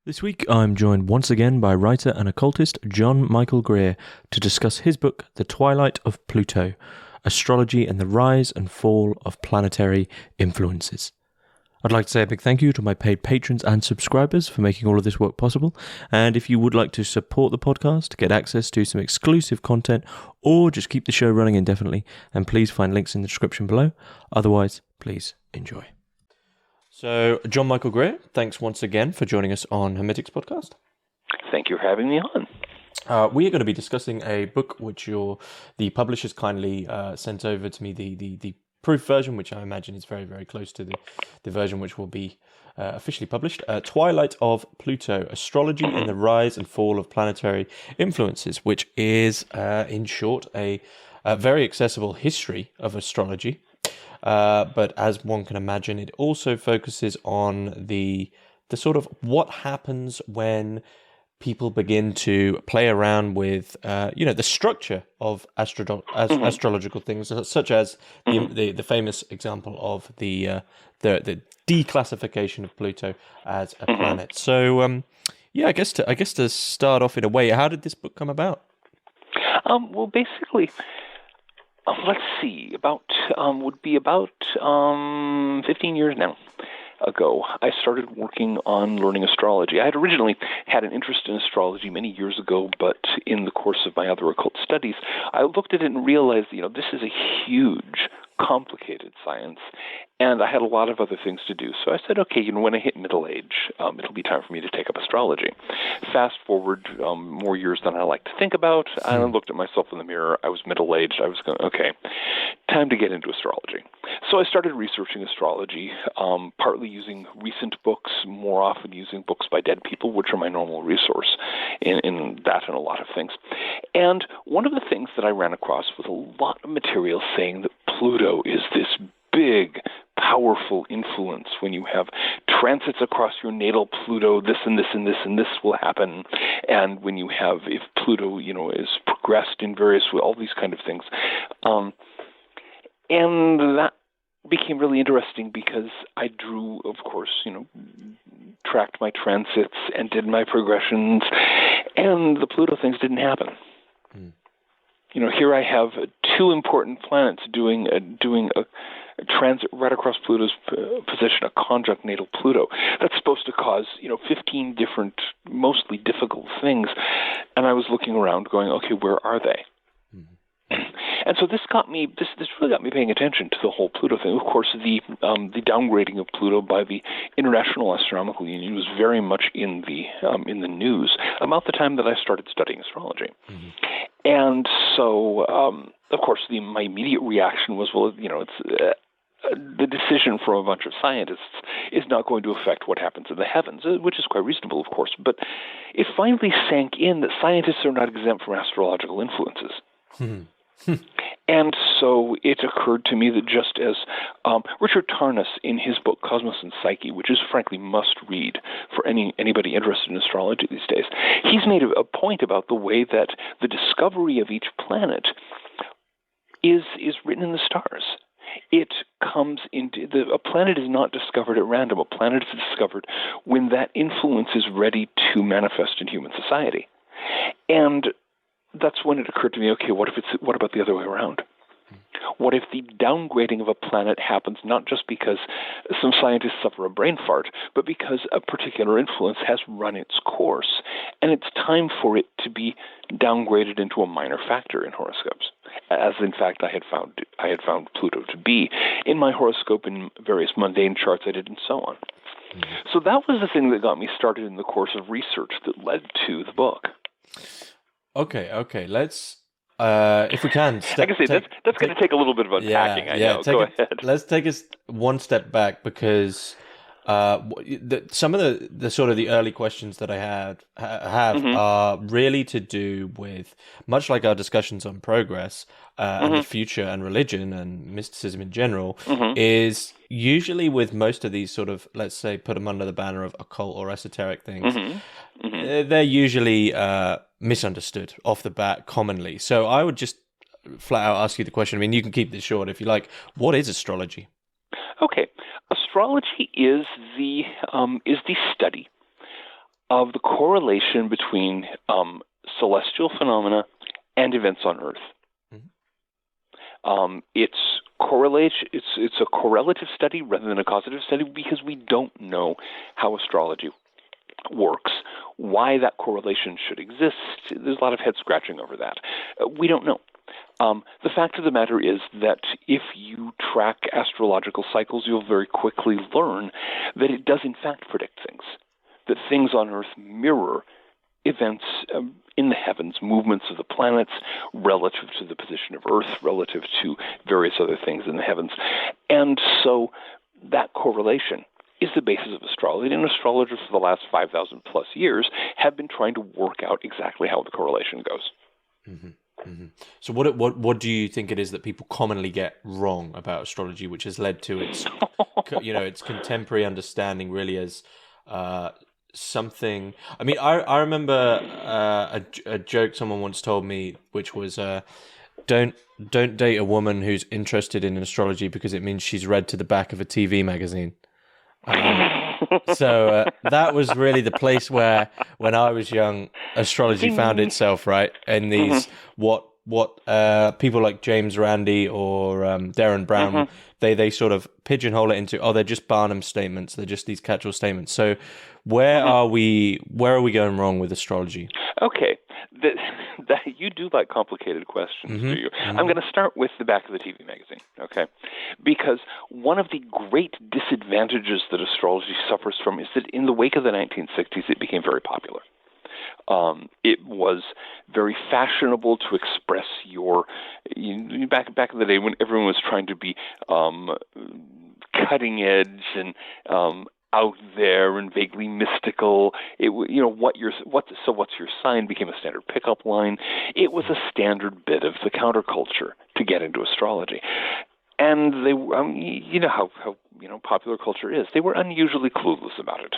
This week, I'm joined once again by writer and occultist John Michael Greer to discuss his book, The Twilight of Pluto, Astrology and the Rise and Fall of Planetary Influences. I'd like to say a big thank you to my paid patrons and subscribers for making all of this work possible. And if you would like to support the podcast, get access to some exclusive content, or just keep the show running indefinitely, then please find links in the description below. Otherwise, please enjoy. So, John Michael Greer, thanks once again for joining us on Hermitix podcast. Thank you for having me on. We are going to be discussing a book which the publishers kindly sent over to me, the proof version, which I imagine is very, very close to the version which will be officially published. Twilight of Pluto, Astrology and the Rise and Fall of Planetary Influences, which is, in short, a very accessible history of astrology. But as one can imagine, it also focuses on the sort of what happens when people begin to play around with, the structure of astrological things, such as the famous example of the declassification of Pluto as a planet. So, I guess to start off in a way, how did this book come about? Well, basically, let's see, would be about 15 years now ago, I started working on learning astrology. I had originally had an interest in astrology many years ago, but in the course of my other occult studies, I looked at it and realized, this is a huge, complicated science, and I had a lot of other things to do. So I said, okay, when I hit middle age, it'll be time for me to take up astrology. Fast forward more years than I like to think about, and I looked at myself in the mirror. I was middle-aged. I was going, okay, time to get into astrology. So I started researching astrology, partly using recent books, more often using books by dead people, which are my normal resource in that and a lot of things. And one of the things that I ran across was a lot of material saying that Pluto is this big, powerful influence. When you have transits across your natal Pluto, this and this and this and this will happen. And when you have, if Pluto, is progressed in various ways, all these kind of things. And that became really interesting because I drew, of course, tracked my transits and did my progressions, and the Pluto things didn't happen. Here I have two important planets doing a transit right across Pluto's position, a conjunct natal Pluto. That's supposed to cause, 15 different, mostly difficult things. And I was looking around going, okay, where are they? And so this really got me paying attention to the whole Pluto thing. Of course, the downgrading of Pluto by the International Astronomical Union was very much in the news about the time that I started studying astrology. And so, of course, my immediate reaction was, well, it's the decision from a bunch of scientists is not going to affect what happens in the heavens, which is quite reasonable, of course. But it finally sank in that scientists are not exempt from astrological influences. And so it occurred to me that just as Richard Tarnas, in his book Cosmos and Psyche, which is frankly must read for anybody interested in astrology these days, he's made a point about the way that the discovery of each planet is written in the stars. It comes into a planet is not discovered at random. A planet is discovered when that influence is ready to manifest in human society. And that's when it occurred to me, okay, what about the other way around? What if the downgrading of a planet happens not just because some scientists suffer a brain fart, but because a particular influence has run its course, and it's time for it to be downgraded into a minor factor in horoscopes, as in fact I had found Pluto to be in my horoscope, in various mundane charts I did, and so on. So that was the thing that got me started in the course of research that led to the book. Okay. Let's, if we can, that's going to take a little bit of unpacking. I know. Go ahead. Let's take us one step back, because some of the sort of the early questions that I have are really to do with, much like our discussions on progress and the future and religion and mysticism in general, is usually with most of these sort of, let's say, put them under the banner of occult or esoteric things, they're usually misunderstood off the bat commonly. So I would just flat out ask you the question. I mean, you can keep this short if you like. What is astrology? Okay. Astrology is the study of the correlation between celestial phenomena and events on Earth. It's a correlative study rather than a causative study because we don't know how astrology works, why that correlation should exist. There's a lot of head scratching over that. We don't know. The fact of the matter is that if you track astrological cycles, you'll very quickly learn that it does in fact predict things, that things on Earth mirror events in the heavens, movements of the planets relative to the position of Earth, relative to various other things in the heavens. And so that correlation is the basis of astrology, and astrologers for the last 5,000 plus years have been trying to work out exactly how the correlation goes. Mm-hmm. Mm-hmm. So what do you think it is that people commonly get wrong about astrology, which has led to its its contemporary understanding really as something? I mean, I remember a joke someone once told me, which was don't date a woman who's interested in astrology because it means she's read to the back of a TV magazine. So that was really the place where, when I was young, astrology found itself, right? And these what people like James Randi or Darren Brown, they sort of pigeonhole it into, they're just Barnum statements, they're just these catch-all statements. So where are we going wrong with astrology? Okay, that you do like complicated questions, do you? I'm going to start with the back of the TV magazine, okay? Because one of the great disadvantages that astrology suffers from is that in the wake of the 1960s, it became very popular. It was very fashionable to express back in the day when everyone was trying to be cutting edge and out there and vaguely mystical. What's your sign became a standard pickup line. It was a standard bit of the counterculture to get into astrology. And they, how popular culture is. They were unusually clueless about it.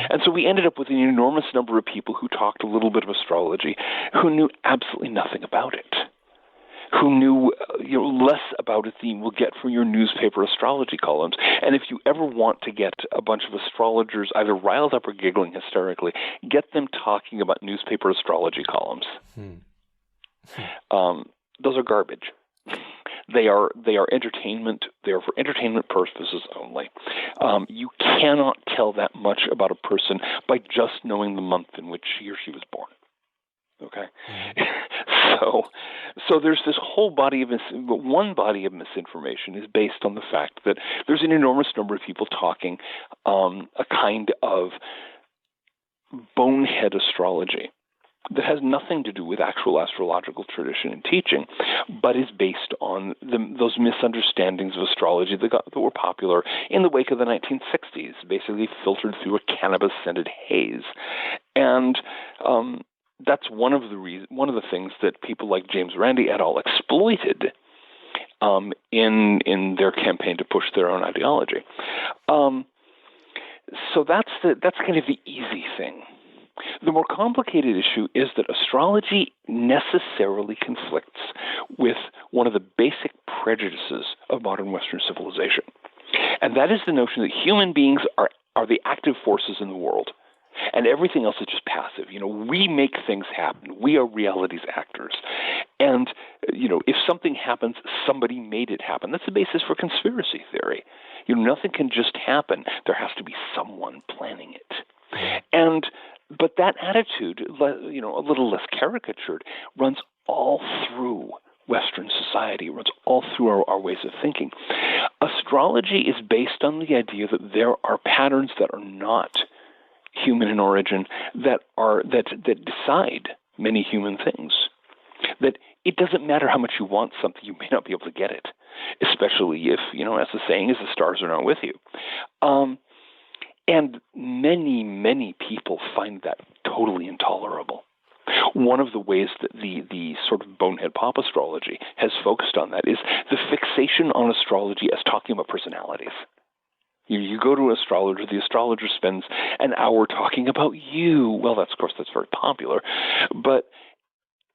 And so we ended up with an enormous number of people who talked a little bit of astrology, who knew absolutely nothing about it, who knew less about it than you will get from your newspaper astrology columns. And if you ever want to get a bunch of astrologers either riled up or giggling hysterically, get them talking about newspaper astrology columns. Those are garbage. They are entertainment. They are for entertainment purposes only. You cannot tell that much about a person by just knowing the month in which he or she was born. Okay, so there's this whole body of one body of misinformation is based on the fact that there's an enormous number of people talking a kind of bonehead astrology that has nothing to do with actual astrological tradition and teaching, but is based on those misunderstandings of astrology that were popular in the wake of the 1960s, basically filtered through a cannabis-scented haze. And that's one of the things that people like James Randi et al. Exploited in their campaign to push their own ideology. So that's kind of the easy thing. The more complicated issue is that astrology necessarily conflicts with one of the basic prejudices of modern Western civilization. And that is the notion that human beings are the active forces in the world, and everything else is just passive. We make things happen. We are reality's actors. And, if something happens, somebody made it happen. That's the basis for conspiracy theory. Nothing can just happen. There has to be someone planning it. But that attitude, a little less caricatured, runs all through Western society, runs all through our ways of thinking. Astrology is based on the idea that there are patterns that are not human in origin, that decide many human things. That it doesn't matter how much you want something, you may not be able to get it, especially if, as the saying is, the stars are not with you. And many, many people find that totally intolerable. One of the ways that the sort of bonehead pop astrology has focused on that is the fixation on astrology as talking about personalities. You go to an astrologer, the astrologer spends an hour talking about you. Well, that's very popular. But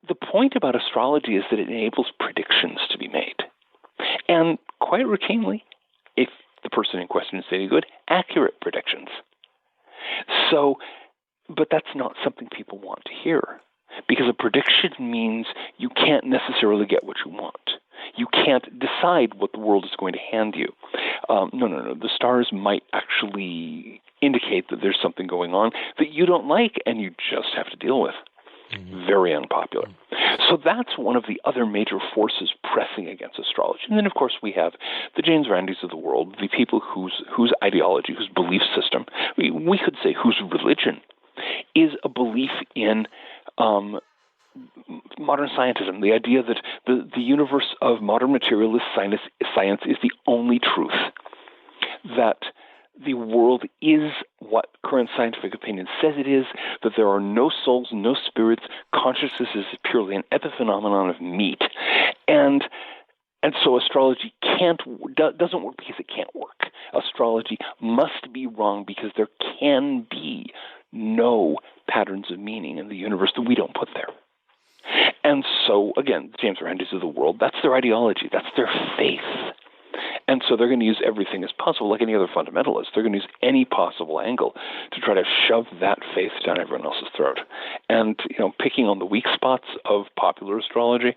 the point about astrology is that it enables predictions to be made. And quite routinely, if the person in question is any good, accurate predictions. So But that's not something people want to hear, because a prediction means you can't necessarily get what you want. You can't decide what the world is going to hand you. No. The stars might actually indicate that there's something going on that you don't like, and you just have to deal with. Very unpopular. So that's one of the other major forces pressing against astrology. And then, of course, we have the James Randys of the world, the people whose ideology, whose belief system, we could say whose religion is a belief in modern scientism, the idea that the universe of modern materialist science is the only truth, that the world is what current scientific opinion says it is, that there are no souls, no spirits, consciousness is purely an epiphenomenon of meat. And so astrology doesn't work because it can't work. Astrology must be wrong because there can be no patterns of meaning in the universe that we don't put there. And so, again, James Randys of the world, that's their ideology, that's their faith. And so they're going to use everything as possible, like any other fundamentalist. They're going to use any possible angle to try to shove that faith down everyone else's throat. And, picking on the weak spots of popular astrology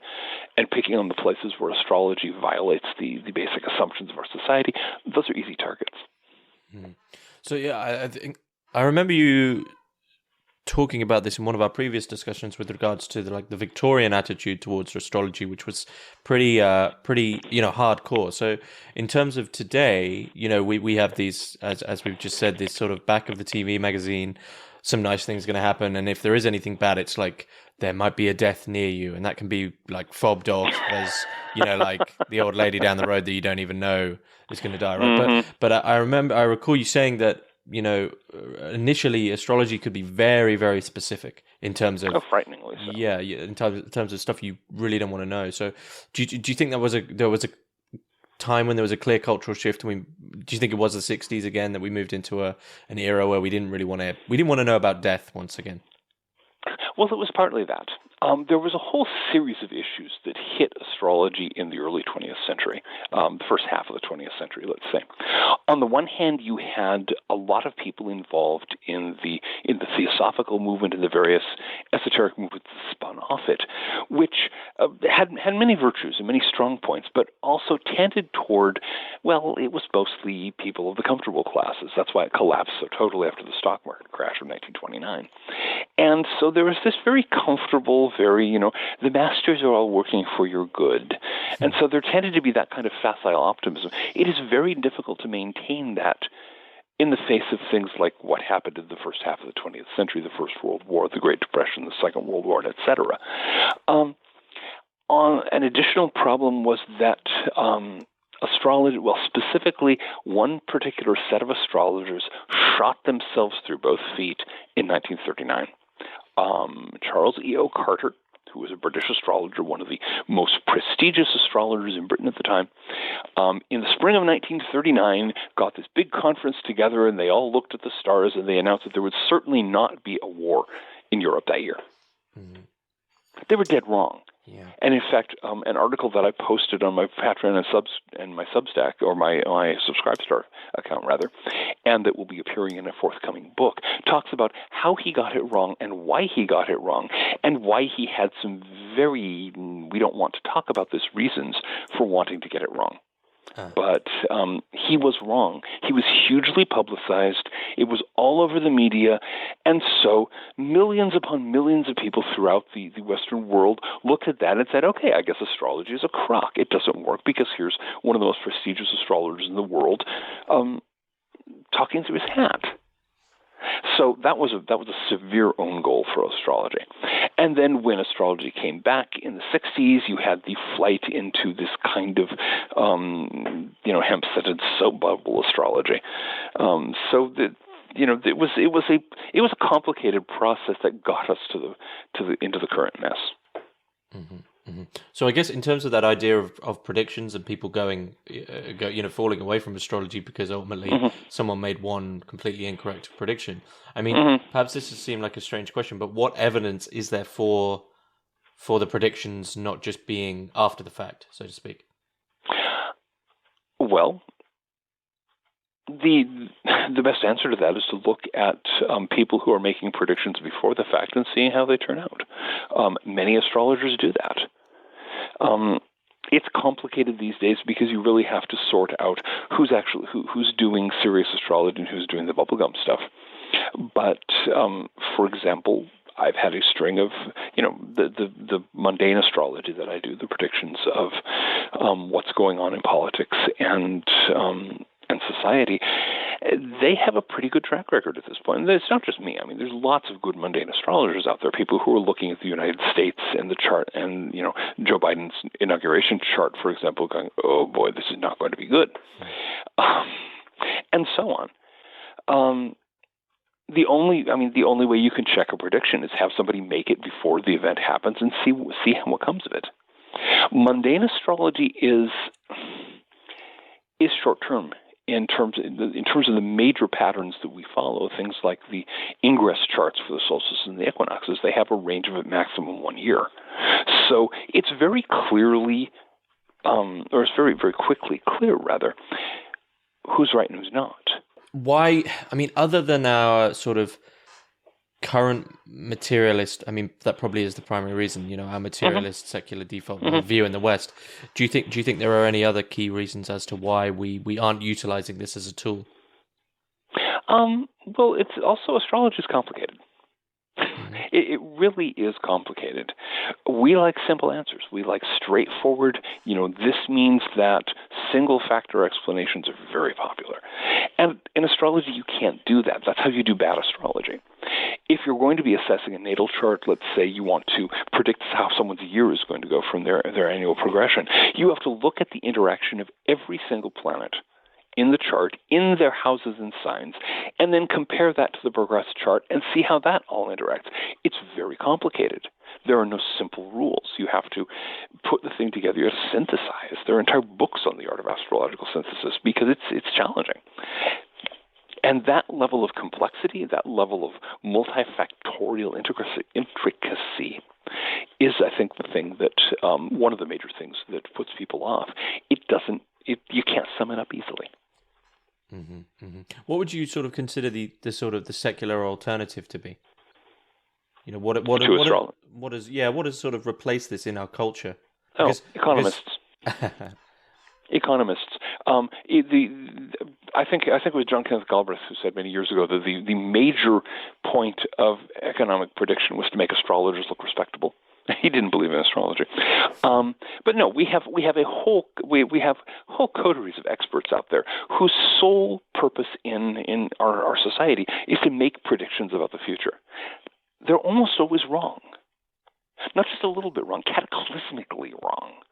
and picking on the places where astrology violates the basic assumptions of our society, those are easy targets. So, yeah, I think I remember you talking about this in one of our previous discussions with regards to the Victorian attitude towards astrology, which was pretty hardcore. So in terms of today, we have these, as we've just said, this sort of back of the TV magazine, some nice things going to happen, and if there is anything bad, it's like there might be a death near you, and that can be like fob dogs. There's like the old lady down the road that you don't even know is going to die, right? But I recall you saying that initially astrology could be very, very specific in terms of frighteningly so. Yeah, in terms of stuff you really don't want to know. So, do you think there was a time when there was a clear cultural shift? Do you think it was the 60s again that we moved into an era where we didn't want to know about death once again? Well, it was partly that. There was a whole series of issues that hit astrology in the early 20th century, the first half of the 20th century, let's say. On the one hand, you had a lot of people involved in the theosophical movement and the various esoteric movements that spun off it, which had many virtues and many strong points, but also tended toward, it was mostly people of the comfortable classes. That's why it collapsed so totally after the stock market crash of 1929. And so there was this very comfortable, the masters are all working for your good. And so there tended to be that kind of facile optimism. It is very difficult to maintain that in the face of things like what happened in the first half of the 20th century, the First World War, the Great Depression, the Second World War, etc. An additional problem was that astrology, specifically one particular set of astrologers shot themselves through both feet in 1939. Charles E.O. Carter, who was a British astrologer, one of the most prestigious astrologers in Britain at the time, in the spring of 1939, got this big conference together, and they all looked at the stars, and they announced that there would certainly not be a war in Europe that year. Mm-hmm. They were dead wrong. Yeah. And in fact, an article that I posted on my Patreon and my Substack, or my Subscribestar account rather, and that will be appearing in a forthcoming book, talks about how he got it wrong and why he got it wrong, and why he had some very, we don't want to talk about this, reasons for wanting to get it wrong. But he was wrong. He was hugely publicized. It was all over the media. And so millions upon millions of people throughout the Western world looked at that and said, okay, I guess astrology is a crock. It doesn't work because here's one of the most prestigious astrologers in the world talking through his hat. So that was a severe own goal for astrology. And then when astrology came back in the 60s, you had the flight into this kind of, hemp-scented soap bubble astrology. It was a complicated process that got us into the current mess. Mm-hmm. Mm-hmm. So I guess in terms of that idea of predictions and people falling away from astrology because ultimately someone made one completely incorrect prediction. I mean, perhaps this has seemed like a strange question, but what evidence is there for the predictions not just being after the fact, so to speak? Well, the best answer to that is to look at people who are making predictions before the fact and seeing how they turn out. Many astrologers do that. It's complicated these days because you really have to sort out who's doing serious astrology and who's doing the bubblegum stuff. But for example, I've had a string of, the mundane astrology that I do, the predictions of what's going on in politics and society. They have a pretty good track record at this point. And it's not just me. I mean, there's lots of good mundane astrologers out there, people who are looking at the United States and the chart and, Joe Biden's inauguration chart, for example, going, oh boy, this is not going to be good. And so on. The only way you can check a prediction is have somebody make it before the event happens and see what comes of it. Mundane astrology is short term in terms of the major patterns that we follow. Things like the ingress charts for the solstices and the equinoxes, they have a range of a maximum 1 year. So it's very clearly, or it's very, very quickly clear, rather, who's right and who's not. Why? I mean, other than our sort of current materialist, I mean, that probably is the primary reason, our materialist secular default view in the West. Do you think there are any other key reasons as to why we aren't utilizing this as a tool? Well, it's also, astrology is complicated. It really is complicated. We like simple answers. We like straightforward, this means that single factor explanations are very popular. And in astrology, you can't do that. That's how you do bad astrology. If you're going to be assessing a natal chart, let's say you want to predict how someone's year is going to go from their annual progression, you have to look at the interaction of every single planet in the chart, in their houses and signs, and then compare that to the progress chart and see how that all interacts. It's very complicated. There are no simple rules. You have to put the thing together. You have to synthesize. There are entire books on the art of astrological synthesis because it's challenging. And that level of complexity, that level of multifactorial intricacy is, I think, the thing that, one of the major things that puts people off. You can't sum it up easily. Mm-hmm, mm-hmm. What would you sort of consider the sort of the secular alternative to be? What has sort of replaced this in our culture? Economists. Economists. I think it was John Kenneth Galbraith who said many years ago that the major point of economic prediction was to make astrologers look respectable. He didn't believe in astrology, but no, we have whole coteries of experts out there whose sole purpose in our society is to make predictions about the future. They're almost always wrong, not just a little bit wrong, cataclysmically wrong.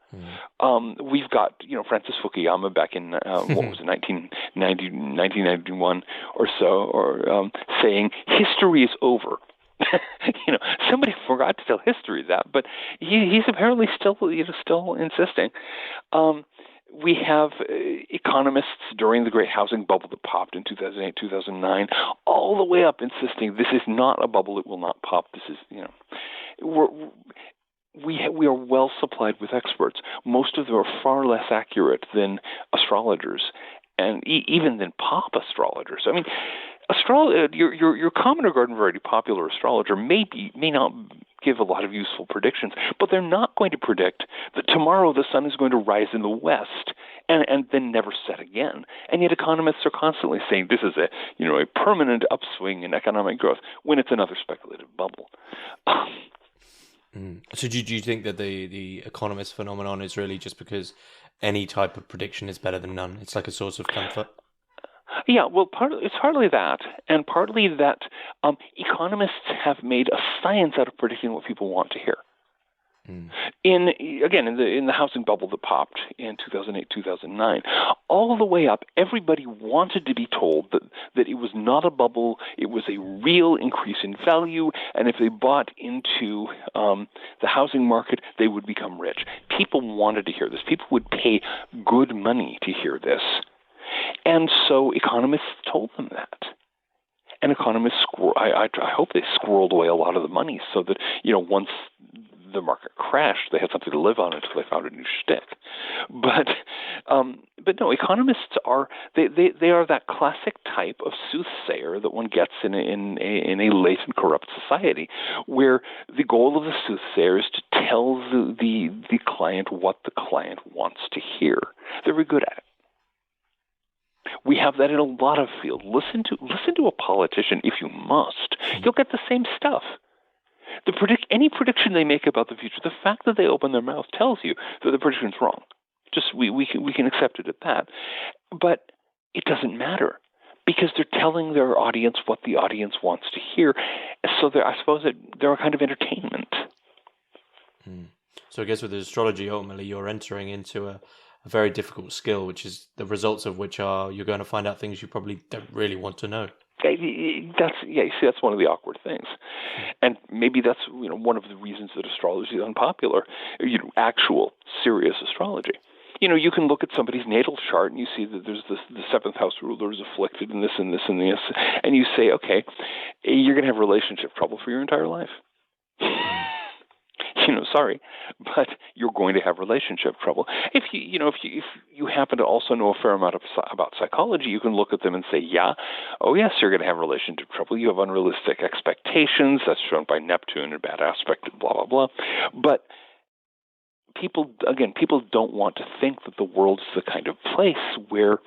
We've got Francis Fukuyama back in what was it, 1991 or so, or saying history is over. Somebody forgot to tell history that, but he's apparently still insisting. We have economists during the great housing bubble that popped in 2008, 2009, all the way up insisting this is not a bubble; it will not pop. This is, we are well supplied with experts. Most of them are far less accurate than astrologers, and even than pop astrologers. I mean, your common or garden variety popular astrologer may not give a lot of useful predictions, but they're not going to predict that tomorrow the sun is going to rise in the west and then never set again. And yet economists are constantly saying this is a permanent upswing in economic growth when it's another speculative bubble. So do you think that the economist phenomenon is really just because any type of prediction is better than none? It's like a source of comfort? Yeah, well, it's partly that, and partly that economists have made a science out of predicting what people want to hear. In the housing bubble that popped in 2008, 2009, all the way up, everybody wanted to be told that it was not a bubble, it was a real increase in value, and if they bought into the housing market, they would become rich. People wanted to hear this. People would pay good money to hear this. And so economists told them that. And economists, I hope they squirreled away a lot of the money so that, once the market crashed. They had something to live on until they found a new shtick. But no, economists are they are that classic type of soothsayer that one gets in a latent corrupt society, where the goal of the soothsayer is to tell the client what the client wants to hear. They're very good at it. We have that in a lot of fields. Listen to a politician if you must. You'll get the same stuff. Any prediction they make about the future, the fact that they open their mouth tells you that the prediction's wrong. Just we can accept it at that. But it doesn't matter, because they're telling their audience what the audience wants to hear. So I suppose they're a kind of entertainment. So I guess with astrology, ultimately, you're entering into a very difficult skill, which is the results of which are you're going to find out things you probably don't really want to know. You see, that's one of the awkward things, and maybe that's one of the reasons that astrology is unpopular. Actual serious astrology. You can look at somebody's natal chart and you see that there's the seventh house ruler is afflicted in this and this and this, and you say, okay, you're going to have relationship trouble for your entire life. Sorry, but you're going to have relationship trouble. If you happen to also know a fair amount about psychology, you can look at them and say, yes, you're going to have relationship trouble. You have unrealistic expectations. That's shown by Neptune and bad aspect, blah blah blah. But people don't want to think that the world is the kind of place where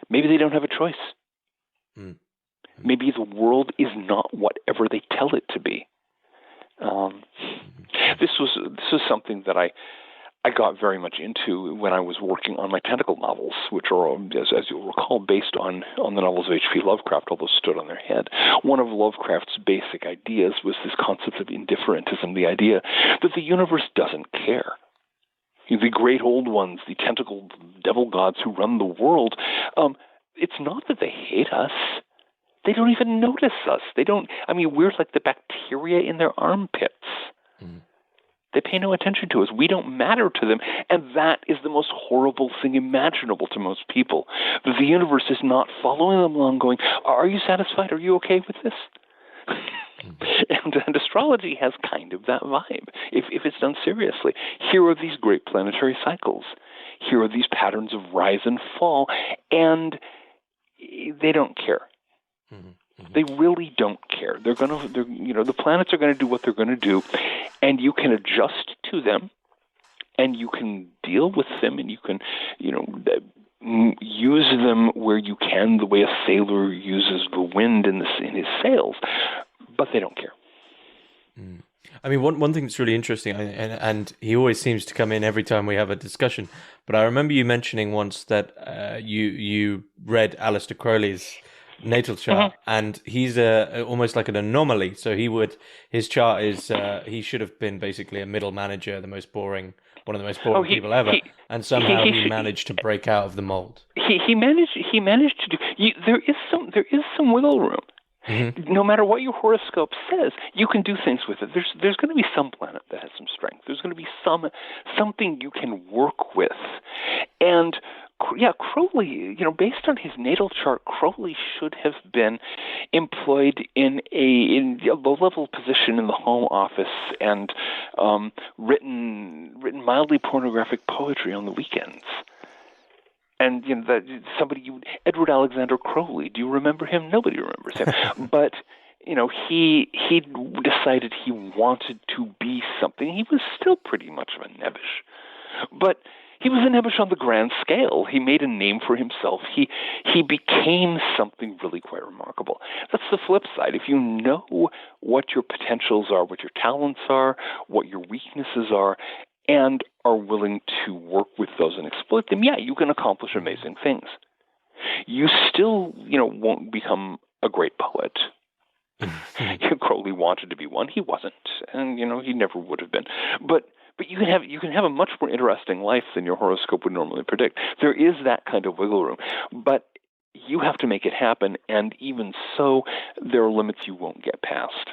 maybe they don't have a choice. Maybe the world is not whatever they tell it to be. This was something that I got very much into when I was working on my tentacle novels, which are, as you'll recall, based on the novels of H.P. Lovecraft, although stood on their head. One of Lovecraft's basic ideas was this concept of indifferentism, the idea that the universe doesn't care. The great old ones, the tentacle devil gods who run the world, it's not that they hate us. They don't even notice us. We're like the bacteria in their armpits. They pay no attention to us. We don't matter to them. And that is the most horrible thing imaginable to most people. That the universe is not following them along going, are you satisfied? Are you okay with this? And astrology has kind of that vibe, if it's done seriously. Here are these great planetary cycles. Here are these patterns of rise and fall. And they don't care. They really don't care. The planets are going to do what they're going to do, and you can adjust to them, and you can deal with them, and you can, use them where you can, the way a sailor uses the wind in his sails. But they don't care. One thing that's really interesting, and he always seems to come in every time we have a discussion. But I remember you mentioning once that you read Aleister Crowley's natal chart, and he's almost like an anomaly. So his chart is he should have been basically a middle manager, one of the most boring people ever, and somehow he managed to break out of the mold. He managed to do. There is some wiggle room. No matter what your horoscope says, you can do things with it. There's going to be some planet that has some strength. There's going to be something you can work with, and Crowley, based on his natal chart, Crowley should have been employed in a low-level position in the Home Office and written mildly pornographic poetry on the weekends. And Edward Alexander Crowley. Do you remember him? Nobody remembers him. But he decided he wanted to be something. He was still pretty much of a nebbish, but he was a nebbish on the grand scale. He made a name for himself. He became something really quite remarkable. That's the flip side. If you know what your potentials are, what your talents are, what your weaknesses are, and are willing to work with those and exploit them, you can accomplish amazing things. You still, won't become a great poet. Crowley wanted to be one. He wasn't, and he never would have been. But you can have a much more interesting life than your horoscope would normally predict. There is that kind of wiggle room, but you have to make it happen. And even so, there are limits you won't get past.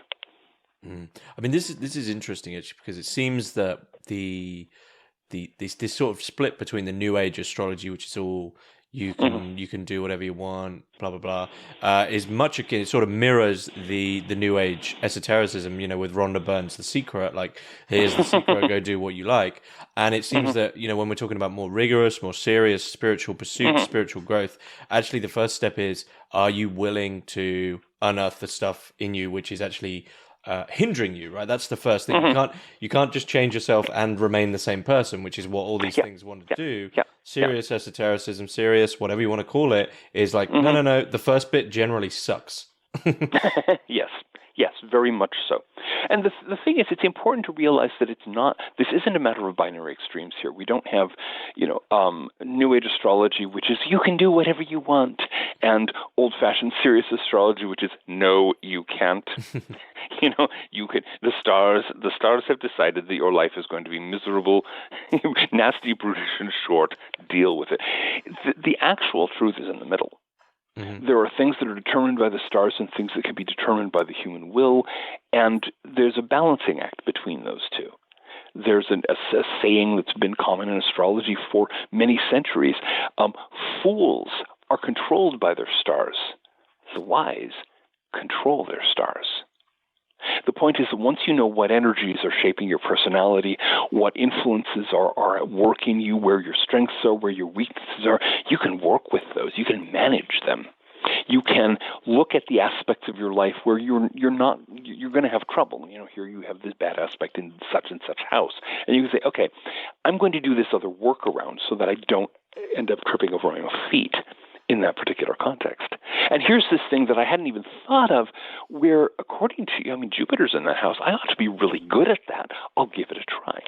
This is interesting actually, because it seems that this sort of split between the New Age astrology, which is all you can do whatever you want, blah blah blah, is much akin. It sort of mirrors the New Age esotericism, with Rhonda Byrne's The Secret. Like, here's the secret, go do what you like. And it seems that when we're talking about more rigorous, more serious spiritual pursuits, spiritual growth, actually the first step is: are you willing to unearth the stuff in you which is actually hindering you, right? That's the first thing. You can't just change yourself and remain the same person, which is what all these things want to do. Serious esotericism, serious whatever you want to call it, is like no. The first bit generally sucks. Yes, very much so. And the thing is, it's important to realize that this isn't a matter of binary extremes here. We don't have, New Age astrology, which is you can do whatever you want, and old-fashioned serious astrology, which is no, you can't. You could. The stars have decided that your life is going to be miserable, nasty, brutish, and short. Deal with it. The actual truth is in the middle. There are things that are determined by the stars and things that can be determined by the human will, and there's a balancing act between those two. There's a saying that's been common in astrology for many centuries. Fools are controlled by their stars. The wise control their stars. The point is that once you know what energies are shaping your personality, what influences are at work in you, where your strengths are, where your weaknesses are, you can work with those. You can manage them. You can look at the aspects of your life where you're going to have trouble. Here you have this bad aspect in such and such house, and you can say, okay, I'm going to do this other workaround so that I don't end up tripping over my own feet in that particular context. And here's this thing that I hadn't even thought of where, according to, Jupiter's in that house. I ought to be really good at that. I'll give it a try.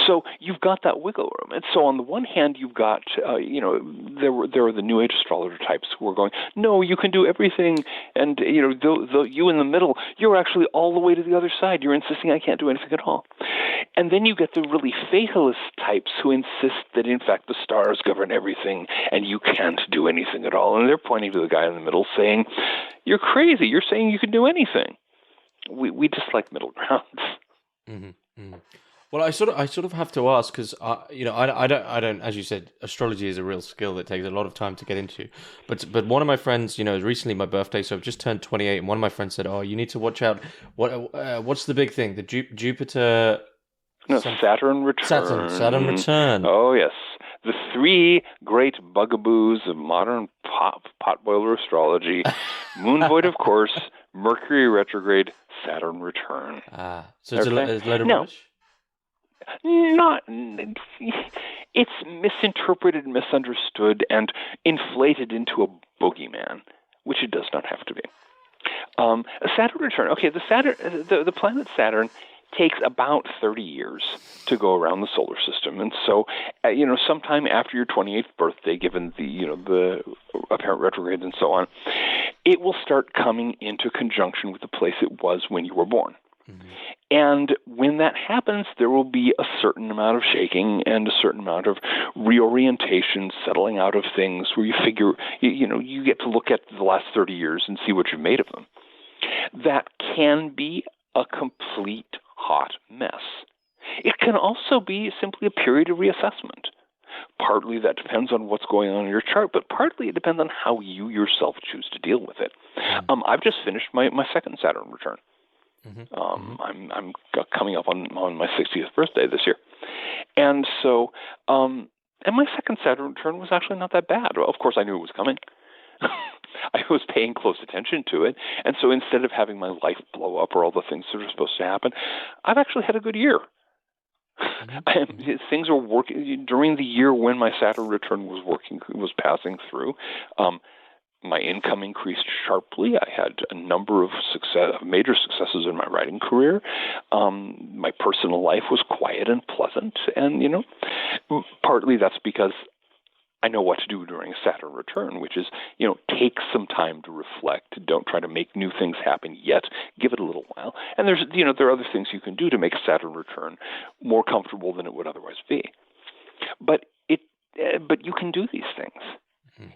So you've got that wiggle room. And so on the one hand, you've got, there are the New Age astrologer types who are going, no, you can do everything. And, you in the middle, you're actually all the way to the other side. You're insisting I can't do anything at all. And then you get the really fatalist types who insist that, in fact, the stars govern everything and you can't do anything at all. And they're pointing to the guy in the middle saying, you're crazy. You're saying you can do anything. We just like middle grounds. Well, I sort of have to ask because I don't, as you said, astrology is a real skill that takes a lot of time to get into. But one of my friends, recently my birthday, so I've just turned 28, and one of my friends said, "Oh, you need to watch out. What's the big thing? The Jupiter." No, Saturn return. Saturn return. Oh yes, the three great bugaboos of modern potboiler astrology: moon void, of course, Mercury retrograde, Saturn return. So it's a load of rubbish. It's misinterpreted, misunderstood, and inflated into a boogeyman, which it does not have to be. A Saturn return. Okay, the planet Saturn takes about 30 years to go around the solar system, and so sometime after your 28th birthday, given the apparent retrogrades and so on, it will start coming into conjunction with the place it was when you were born. And when that happens, there will be a certain amount of shaking and a certain amount of reorientation, settling out of things where you figure, you get to look at the last 30 years and see what you've made of them. That can be a complete hot mess. It can also be simply a period of reassessment. Partly that depends on what's going on in your chart, but partly it depends on how you yourself choose to deal with it. I've just finished my second Saturn return. I'm coming up on my 60th birthday this year. And so, and my second Saturn return was actually not that bad. Well, of course, I knew it was coming. I was paying close attention to it. And so instead of having my life blow up or all the things that are supposed to happen, I've actually had a good year. Things are working during the year when my Saturn return was passing through. My income increased sharply. I had a number of major successes in my writing career. My personal life was quiet and pleasant, and partly that's because I know what to do during a Saturn return, which is take some time to reflect. Don't try to make new things happen yet. Give it a little while. And there are other things you can do to make a Saturn return more comfortable than it would otherwise be. But you can do these things.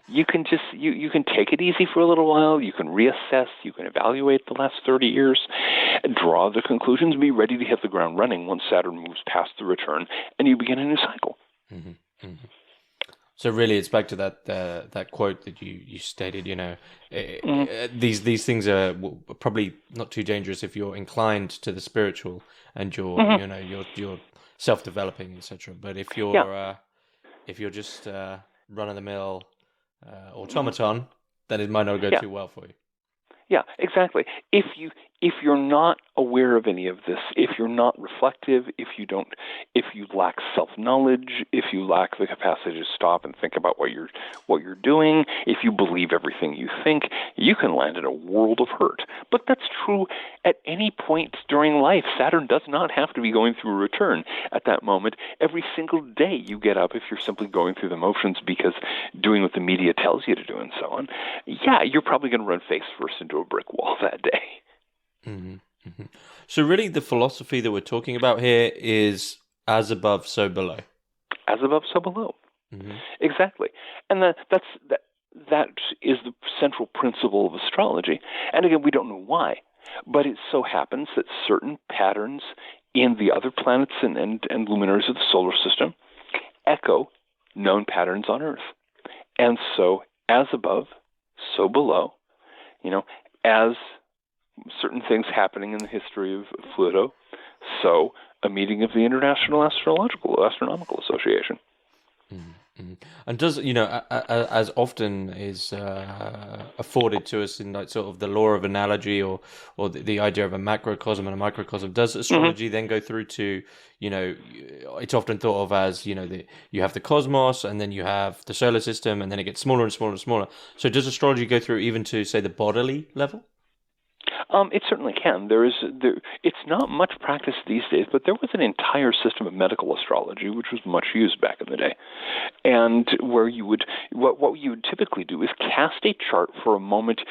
You can just you can take it easy for a little while. You can reassess. You can evaluate the last 30 years, draw the conclusions, be ready to hit the ground running once Saturn moves past the return, and you begin a new cycle. So really, it's back to that quote that you stated. Mm. These things are probably not too dangerous if you're inclined to the spiritual and you're Hmm. you're self developing, etc. But Yeah. if you're just run of the mill automaton, then it might not go Yeah. too well for you. Yeah, exactly. If you're not aware of any of this, if you're not reflective, if you lack self-knowledge, if you lack the capacity to stop and think about what you're doing, if you believe everything you think, you can land in a world of hurt. But that's true at any point during life. Saturn does not have to be going through a return at that moment. Every single day you get up, if you're simply going through the motions because doing what the media tells you to do and so on, yeah, you're probably going to run face first into a brick wall that day. Hmm. Hmm. So really, the philosophy that we're talking about here is as above, so below. As above, so below. Hmm. Exactly. And that is the central principle of astrology. And again, we don't know why, but it so happens that certain patterns in the other planets and luminaries of the solar system echo known patterns on Earth. And so, as above, so below, as certain things happening in the history of Pluto, so a meeting of the International Astronomical Association. Mm-hmm. And does as often is afforded to us in like sort of the law of analogy or the idea of a macrocosm and a microcosm, does Mm-hmm. astrology then go through to it's often thought of as you have the cosmos and then you have the solar system and then it gets smaller and smaller and smaller. So does astrology go through even to say the bodily level? It certainly can. It's not much practiced these days, but there was an entire system of medical astrology which was much used back in the day, and where what you would typically do is cast a chart for a moment.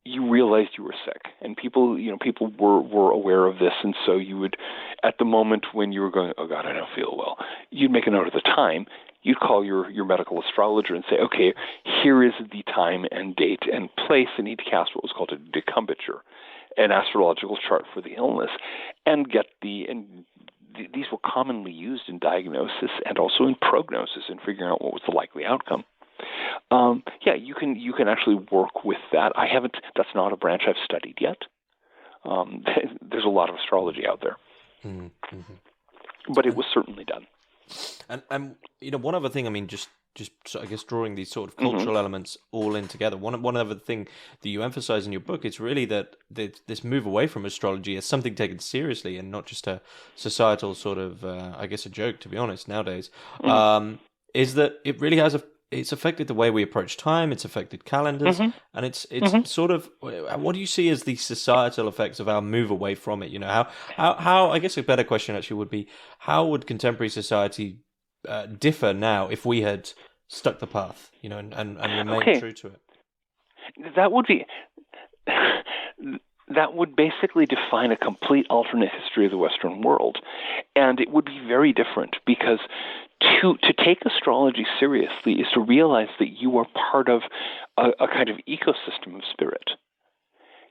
You realized you were sick, and people were aware of this, and so you would, at the moment when you were going, oh God, I don't feel well, you'd make a note of the time. You'd call your medical astrologer and say, okay, here is the time and date and place, and he'd cast what was called a decumbiture, an astrological chart for the illness, and these were commonly used in diagnosis and also in prognosis in figuring out what was the likely outcome. Yeah, you can actually work with that. That's not a branch I've studied yet. There's a lot of astrology out there, but it was certainly done. And one other thing, I mean, just so I guess drawing these sort of Mm-hmm. cultural elements all in together. One other thing that you emphasize in your book is really that this move away from astrology as something taken seriously and not just a societal sort of, I guess, a joke, to be honest, nowadays, Mm-hmm. is that it really it's affected the way we approach time. It's affected calendars, Mm-hmm. and it's Mm-hmm. sort of what do you see as the societal effects of our move away from it? How I guess a better question actually would be how would contemporary society differ now if we had stuck the path, and remained Okay, true to it? that would be that would basically define a complete alternate history of the Western world, and it would be very different because to take astrology seriously is to realize that you are part of a kind of ecosystem of spirit.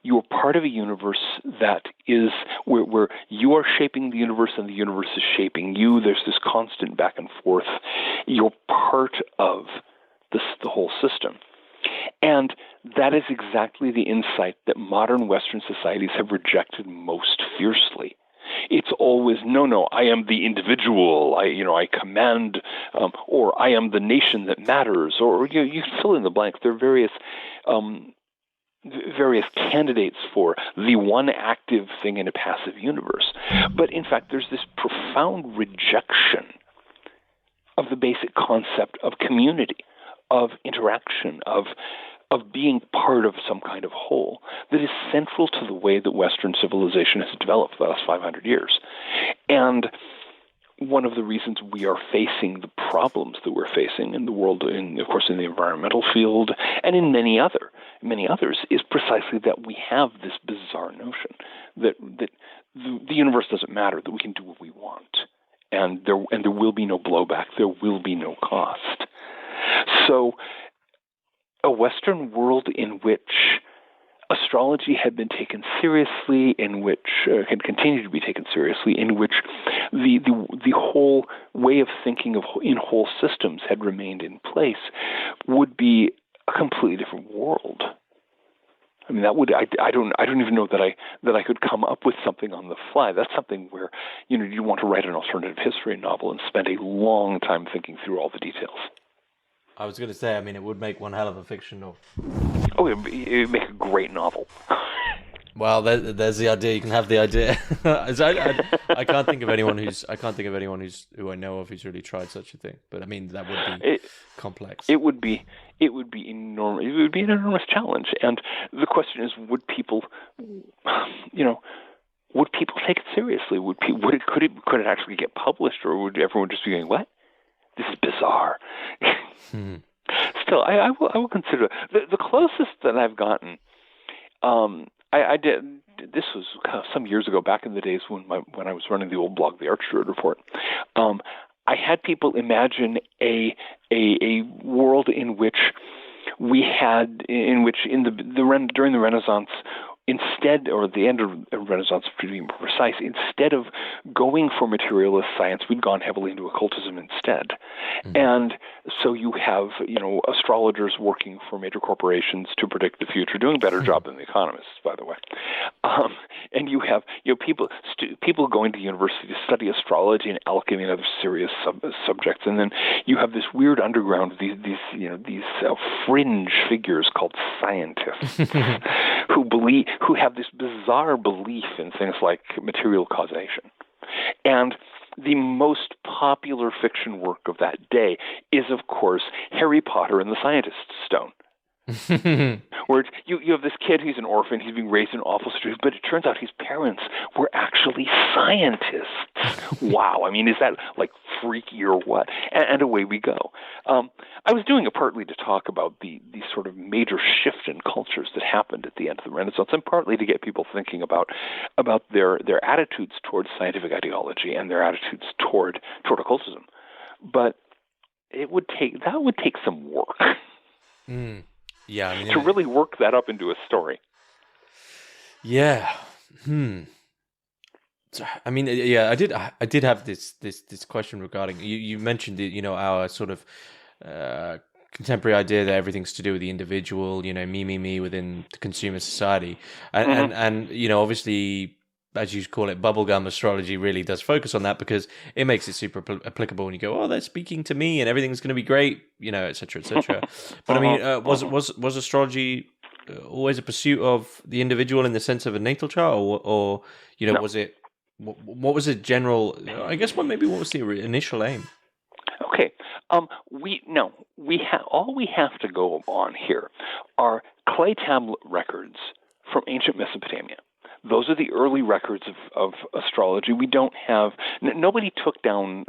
You are part of a universe that is where you are shaping the universe and the universe is shaping you. There's this constant back and forth. You're part of the whole system. And that is exactly the insight that modern Western societies have rejected most fiercely. It's always, no, I am the individual, I command, or I am the nation that matters, or you fill in the blank. There are various candidates for the one active thing in a passive universe. But in fact, there's this profound rejection of the basic concept of community, of interaction, of being part of some kind of whole that is central to the way that Western civilization has developed for the last 500 years. And one of the reasons we are facing the problems that we're facing in the world, of course, in the environmental field and in many others, is precisely that we have this bizarre notion that the universe doesn't matter, that we can do what we want, and there will be no blowback, there will be no cost. So a Western world in which astrology had been taken seriously, in which can continue to be taken seriously, in which the whole way of thinking in whole systems had remained in place, would be a completely different world. I mean, that would I don't even know that I could come up with something on the fly. That's something where you want to write an alternative history novel and spend a long time thinking through all the details. I was going to say, I mean, it would make one hell of a fiction novel. Oh, it would make a great novel. Well, there's the idea. You can have the idea. I can't think of anyone who I know of who's really tried such a thing. But I mean, that would be complex. It would be enormous. It would be an enormous challenge. And the question is, would people take it seriously? Could it actually get published, or would everyone just be going, "What? This is bizarre." Still, I will consider the closest that I've gotten. I did. This was some years ago, back in the days when I was running the old blog, the Asteroid Report. I had people imagine a world in which during the Renaissance, instead, or the end of the Renaissance, to be more precise, instead of going for materialist science, we'd gone heavily into occultism instead. Mm-hmm. And so you have, astrologers working for major corporations to predict the future, doing a better job than the economists, by the way. And you have, people going to university to study astrology and alchemy and other serious subjects. And then you have this weird underground, these fringe figures called scientists who have this bizarre belief in things like material causation. And the most popular fiction work of that day is, of course, Harry Potter and the Scientist's Stone. Where you have this kid who's an orphan, he's being raised in awful situations, but it turns out his parents were actually scientists. Wow, I mean, is that like freaky or what? And away we go. I was doing it partly to talk about the sort of major shift in cultures that happened at the end of the Renaissance, and partly to get people thinking about their attitudes towards scientific ideology and their attitudes toward occultism. But that would take some work. Mm. Yeah, I mean, to really work that up into a story. Yeah. I mean, yeah, I did have this question regarding you mentioned our sort of contemporary idea that everything's to do with the individual, me within the consumer society, and obviously, as you call it, bubblegum astrology really does focus on that because it makes it super applicable. And you go, oh, they're speaking to me, and everything's going to be great, et cetera, et cetera. But I mean, was astrology always a pursuit of the individual in the sense of a natal chart, or No. was it? What was it general? I guess what was the initial aim? Okay, all we have to go on here are clay tablet records from ancient Mesopotamia. Those are the early records of astrology. We don't have nobody took down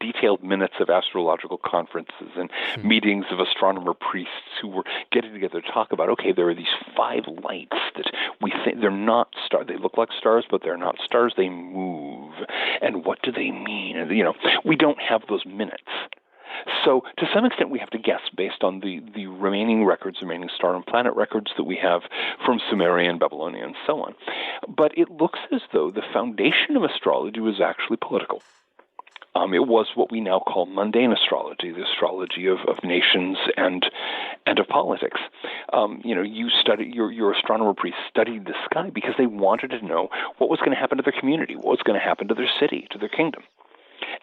detailed minutes of astrological conferences and meetings of astronomer priests who were getting together to talk about, okay, there are these 5 lights that we think they're not stars. They look like stars, but they're not stars. They move, and what do they mean? And we don't have those minutes. So to some extent, we have to guess based on the remaining star and planet records that we have from Sumerian, Babylonian, and so on. But it looks as though the foundation of astrology was actually political. It was what we now call mundane astrology, the astrology of nations and of politics. You study your astronomer priests studied the sky because they wanted to know what was going to happen to their community, what was going to happen to their city, to their kingdom.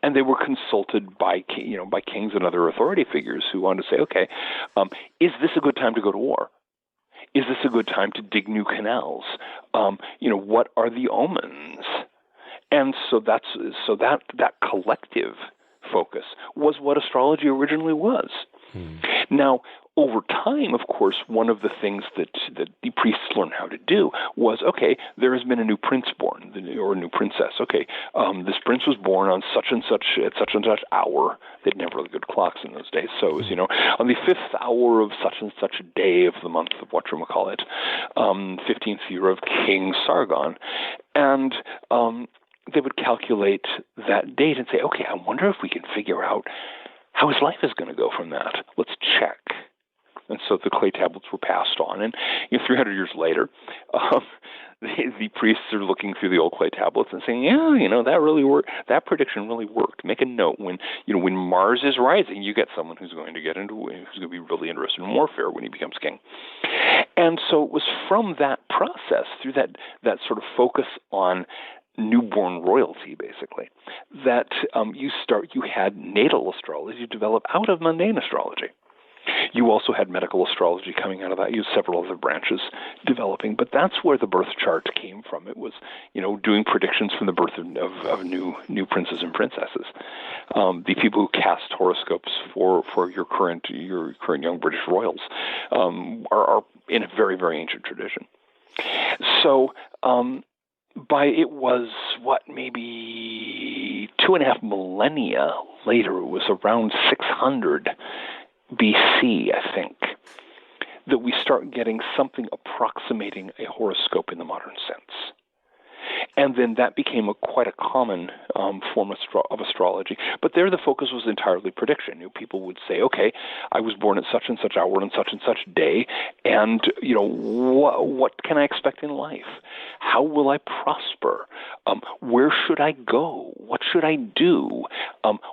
And they were consulted by kings and other authority figures who wanted to say, okay, is this a good time to go to war? Is this a good time to dig new canals? What are the omens? And so that collective focus was what astrology originally was. Now, over time, of course, one of the things that the priests learned how to do was, okay, there has been a new prince born, or a new princess. Okay, this prince was born on such and such, at such and such hour. They didn't have really good clocks in those days. So it was, on the 5th hour of such and such a day of the month of whatchamacallit, 15th year of King Sargon. And they would calculate that date and say, okay, I wonder if we can figure out how his life is going to go from that. Let's check. And so the clay tablets were passed on. And 300 years later, the priests are looking through the old clay tablets and saying, yeah, that really worked. That prediction really worked. Make a note when Mars is rising, you get someone who's going to be really interested in warfare when he becomes king. And so it was from that process, through that sort of focus on newborn royalty, basically, that you had natal astrology develop out of mundane astrology. You also had medical astrology coming out of that. You had several other branches developing, but that's where the birth chart came from. It was, doing predictions from the birth of new princes and princesses. The people who cast horoscopes for your current young British royals are in a very, very ancient tradition. So, it was maybe 2.5 millennia later. It was around 600 BC, I think, that we start getting something approximating a horoscope in the modern sense. And then that became quite a common form of astrology. But there the focus was entirely prediction. People would say, okay, I was born at such and such hour and such day, and what can I expect in life? How will I prosper? Where should I go? What should I do?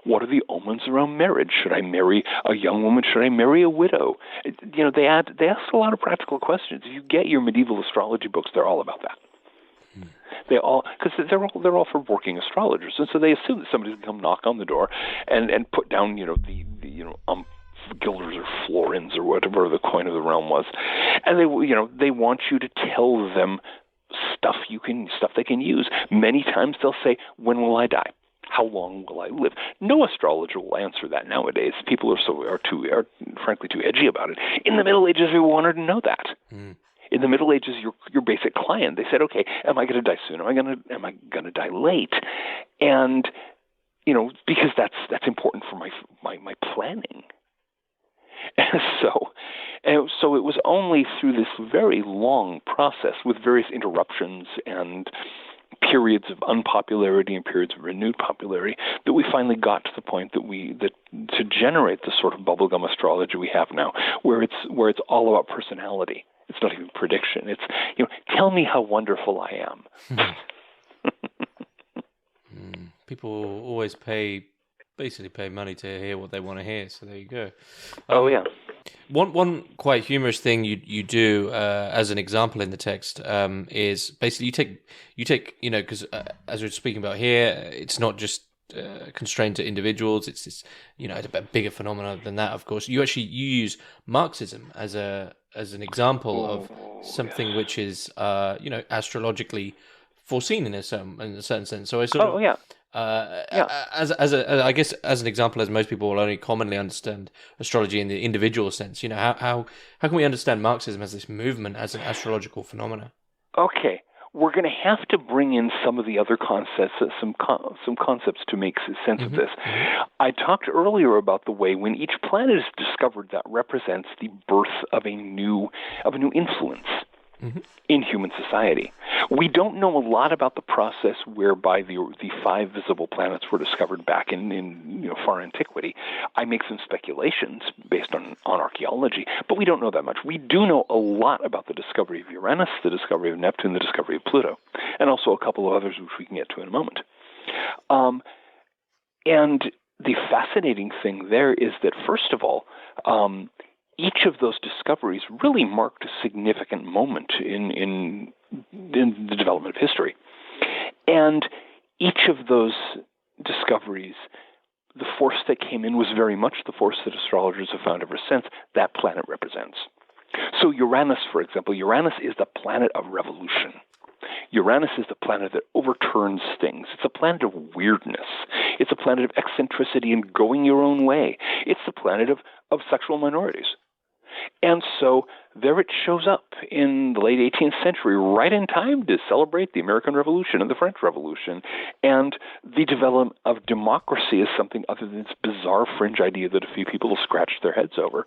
What are the omens around marriage? Should I marry a young woman? Should I marry a widow? They asked a lot of practical questions. If you get your medieval astrology books, they're all about that. Because they're all for working astrologers, and so they assume that somebody's going to come knock on the door and put down the guilders or florins or whatever the coin of the realm was, and they want you to tell them stuff they can use. Many times they'll say, "When will I die? How long will I live?" No astrologer will answer that nowadays. People are frankly too edgy about it. In the Middle Ages, we wanted to know that. In the Middle Ages, your basic client, they said, okay, am I going to die soon? Am I going to die late? And because that's important for my planning. And so it was only through this very long process with various interruptions and periods of unpopularity and periods of renewed popularity that we finally got to the point that to generate the sort of bubblegum astrology we have now, where it's all about personality. It's not even prediction. It's, tell me how wonderful I am. People always basically pay money to hear what they want to hear. So there you go. Yeah. One quite humorous thing you do as an example in the text is basically you take because as we're speaking about here, it's not just constrained to individuals. It's a bigger phenomenon than that. Of course, you use Marxism as an example of something which is astrologically foreseen in a certain sense. So I sort of I guess as an example, as most people will only commonly understand astrology in the individual sense. How can we understand Marxism as this movement, as an astrological phenomena? Okay. We're going to have to bring in some of the other concepts, some concepts to make sense of this. I talked earlier about the way when each planet is discovered, that represents the birth of a new influence in human society. We don't know a lot about the process whereby the 5 visible planets were discovered back in far antiquity. I make some speculations based on archaeology, but we don't know that much. We do know a lot about the discovery of Uranus, the discovery of Neptune, the discovery of Pluto, and also a couple of others which we can get to in a moment. And the fascinating thing there is that, first of all, each of those discoveries really marked a significant moment in the development of history. And each of those discoveries, the force that came in was very much the force that astrologers have found ever since that planet represents. So Uranus, for example, Uranus is the planet of revolution. Uranus is the planet that overturns things. It's a planet of weirdness. It's a planet of eccentricity and going your own way. It's the planet of sexual minorities. And so there it shows up in the late 18th century, right in time to celebrate the American Revolution and the French Revolution. And the development of democracy is something other than this bizarre fringe idea that a few people will scratch their heads over.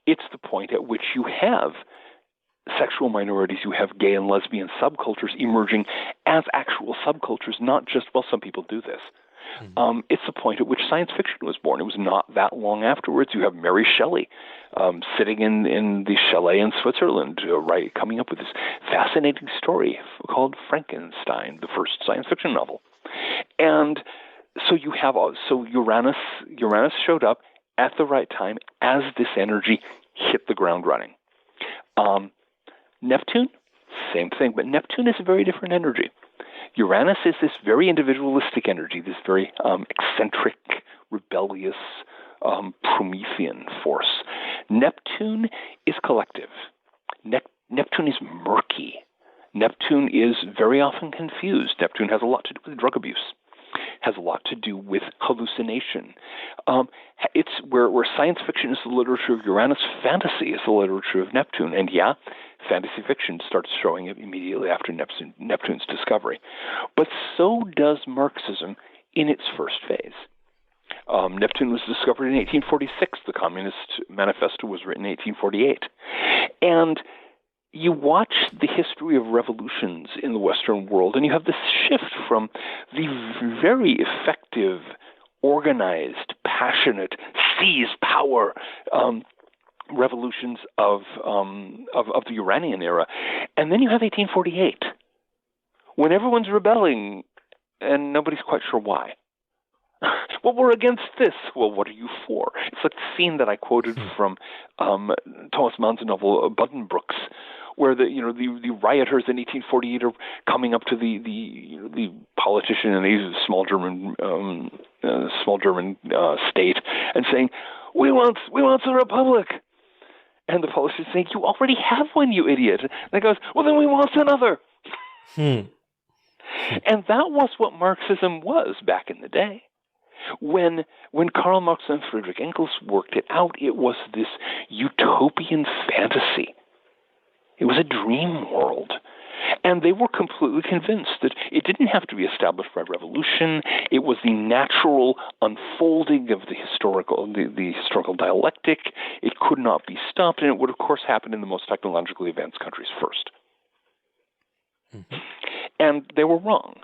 It's the point at which you have sexual minorities, you have gay and lesbian subcultures emerging as actual subcultures, not just, well, some people do this. It's the point at which science fiction was born. It was not that long afterwards. You have Mary Shelley sitting in the chalet in Switzerland, coming up with this fascinating story called Frankenstein, the first science fiction novel. And so you have Uranus showed up at the right time as this energy hit the ground running. Neptune, same thing, but Neptune is a very different energy. Uranus is this very individualistic energy, this very eccentric, rebellious, Promethean force. Neptune is collective. Neptune is murky. Neptune is very often confused. Neptune has a lot to do with drug abuse, has a lot to do with hallucination. It's where science fiction is the literature of Uranus, fantasy is the literature of Neptune. And yeah, fantasy fiction starts showing up immediately after Neptune's discovery. But so does Marxism in its first phase. Neptune was discovered in 1846. The Communist Manifesto was written in 1848. And you watch the history of revolutions in the Western world, and you have this shift from the very effective, organized, passionate, seize power revolutions of the Uranian era, and then you have 1848, when everyone's rebelling, and nobody's quite sure why. Well, we're against this. Well, what are you for? It's like the scene that I quoted from Thomas Mann's novel Buddenbrooks, where the rioters in 1848 are coming up to the politician in a small German state and saying, "We want a republic," and the politician is saying, "You already have one, you idiot." And he goes, "Well, then we want another." And that was what Marxism was back in the day. When Karl Marx and Friedrich Engels worked it out, it was this utopian fantasy. It was a dream world. And they were completely convinced that it didn't have to be established by revolution. It was the natural unfolding of the historical dialectic. It could not be stopped, and it would, of course, happen in the most technologically advanced countries first. And they were wrong.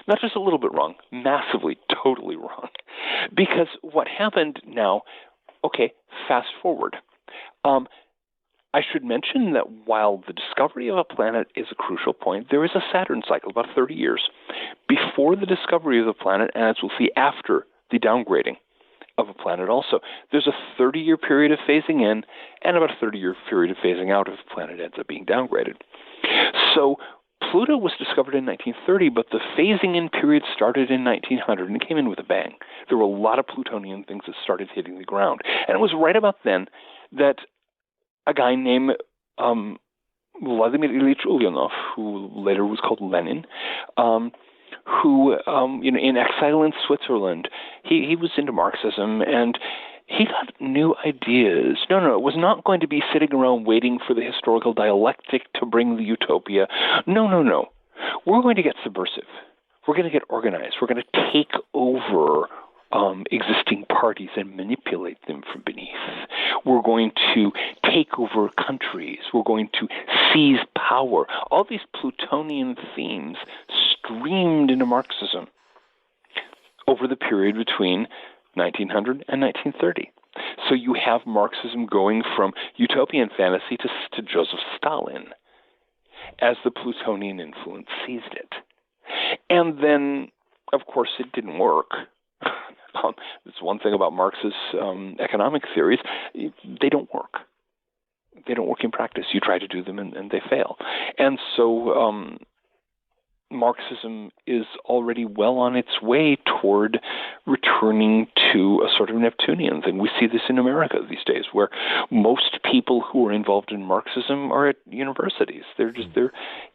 Not just a little bit wrong, massively, totally wrong. Because what happened now, okay, fast forward. I should mention that while the discovery of a planet is a crucial point, there is a Saturn cycle, about 30 years, before the discovery of the planet, and as we'll see, after the downgrading of a planet also. There's a 30-year period of phasing in, and about a 30-year period of phasing out if the planet ends up being downgraded. So Pluto was discovered in 1930, but the phasing in period started in 1900, and it came in with a bang. There were a lot of plutonian things that started hitting the ground. And it was right about then that a guy named Vladimir Ilyich Ulyanov, who later was called Lenin, who in exile in Switzerland, he was into Marxism, and he got new ideas. No, it was not going to be sitting around waiting for the historical dialectic to bring the utopia. No. We're going to get subversive. We're going to get organized. We're going to take over existing parties and manipulate them from beneath. We're going to take over countries. We're going to seize power. All these Plutonian themes streamed into Marxism over the period between 1900 and 1930. So you have Marxism going from utopian fantasy to Joseph Stalin as the Plutonian influence seized it. And then, of course, it didn't work. It's one thing about Marx's economic theories. They don't work. They don't work in practice. You try to do them and they fail. And so Marxism is already well on its way toward returning to a sort of Neptunian thing. We see this in America these days, where most people who are involved in Marxism are at universities. They're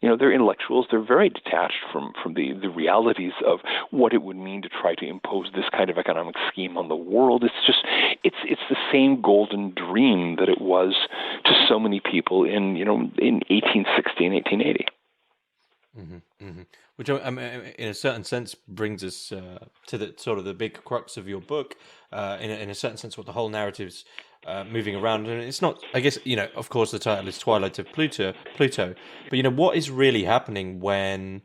intellectuals. They're very detached from the realities of what it would mean to try to impose this kind of economic scheme on the world. It's the same golden dream that it was to so many people in 1860 and 1880. Which, in a certain sense, brings us to the sort of the big crux of your book. In a certain sense, what the whole narrative's moving around, and it's not. I guess of course, the title is Twilight of Pluto. But what is really happening when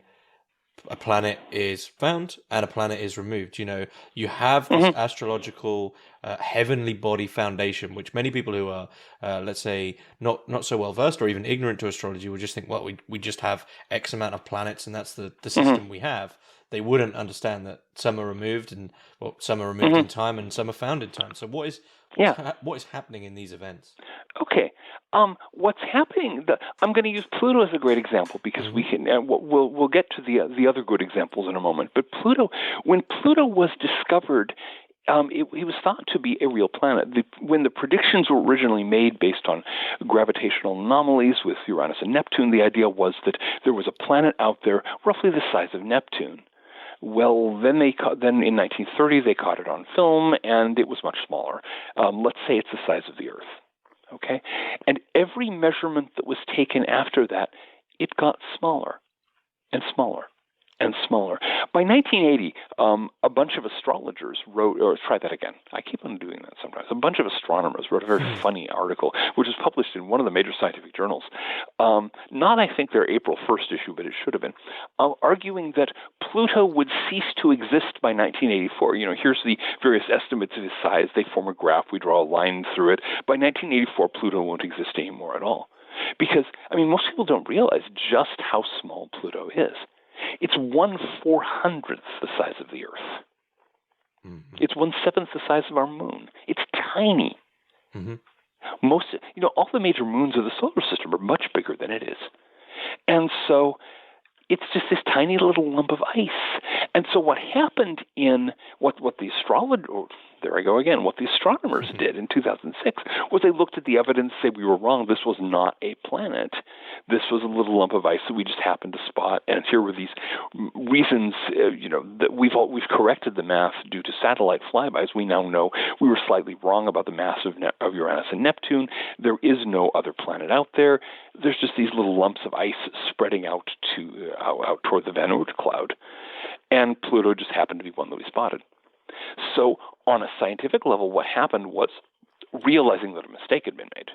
a planet is found and a planet is removed. You have this Mm-hmm. astrological heavenly body foundation, which many people who are, let's say, not so well versed or even ignorant to astrology will just think, well, we just have X amount of planets and that's the Mm-hmm. system we have. They wouldn't understand that some are removed and some are removed Mm-hmm. in time and some are found in time. So Yeah. what is happening in these events? Okay. What's happening? I'm going to use Pluto as a great example because we can. We'll get to the other good examples in a moment. But when Pluto was discovered, he was thought to be a real planet. When the predictions were originally made based on gravitational anomalies with Uranus and Neptune, the idea was that there was a planet out there roughly the size of Neptune. Well, then in 1930 they caught it on film, and it was much smaller. Let's say it's the size of the Earth. Okay, and every measurement that was taken after that, it got smaller and smaller and smaller. By 1980, a bunch of astrologers wrote, or try that again. I keep on doing that sometimes. A bunch of astronomers wrote a very funny article, which was published in one of the major scientific journals. Not, I think, their April 1st issue, but it should have been, arguing that Pluto would cease to exist by 1984. Here's the various estimates of his size. They form a graph. We draw a line through it. By 1984, Pluto won't exist anymore at all. Because, most people don't realize just how small Pluto is. It's 1/400th the size of the Earth. Mm-hmm. It's 1/7 the size of our moon. It's tiny. Mm-hmm. All the major moons of the solar system are much bigger than it is. And so it's just this tiny little lump of ice. And so what happened in what the what the astronomers did in 2006 was they looked at the evidence, said we were wrong. This was not a planet. This was a little lump of ice that we just happened to spot. And here were these reasons, that we've corrected the math due to satellite flybys. We now know we were slightly wrong about the mass of Uranus and Neptune. There is no other planet out there. There's just these little lumps of ice spreading out toward the Van Oort cloud. And Pluto just happened to be one that we spotted. So on a scientific level, what happened was realizing that a mistake had been made.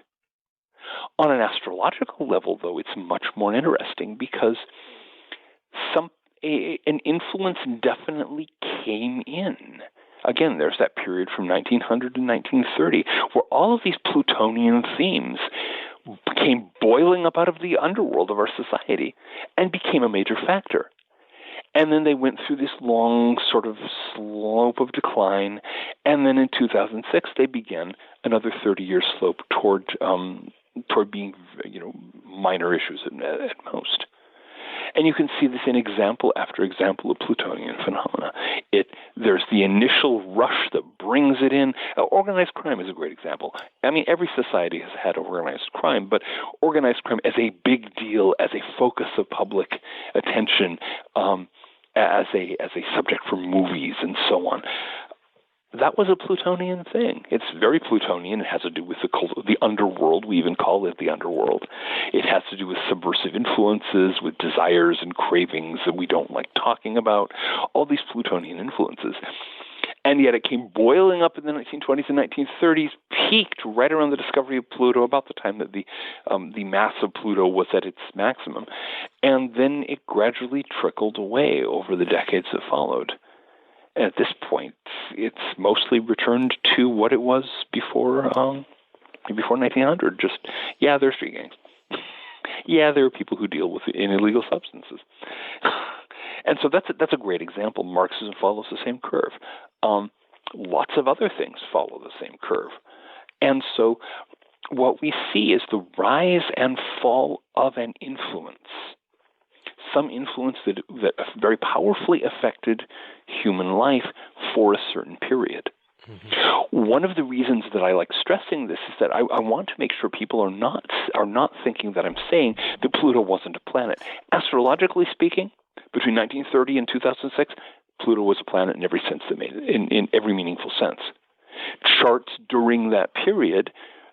On an astrological level, though, it's much more interesting because an influence definitely came in. Again, there's that period from 1900 to 1930 where all of these Plutonian themes came boiling up out of the underworld of our society and became a major factor. And then they went through this long sort of slope of decline. And then in 2006, they began another 30-year slope toward being, minor issues at most. And you can see this in example after example of Plutonian phenomena. There's the initial rush that brings it in. Organized crime is a great example. Every society has had organized crime, but organized crime as a big deal, as a focus of public attention, as a subject for movies and so on. That was a Plutonian thing. It's very Plutonian. It has to do with the underworld. We even call it the underworld. It has to do with subversive influences, with desires and cravings that we don't like talking about, all these Plutonian influences. And yet it came boiling up in the 1920s and 1930s, peaked right around the discovery of Pluto, about the time that the mass of Pluto was at its maximum. And then it gradually trickled away over the decades that followed. And at this point, it's mostly returned to what it was before 1900. There's street gangs. There are people who deal with illegal substances. And so that's a great example. Marxism follows the same curve. Lots of other things follow the same curve. And so what we see is the rise and fall of an influence, some influence that very powerfully affected human life for a certain period. Mm-hmm. One of the reasons that I like stressing this is that I want to make sure people are not thinking that I'm saying that Pluto wasn't a planet. Astrologically speaking, between 1930 and 2006, Pluto was a planet in every sense that made it, in every meaningful sense. Charts during that period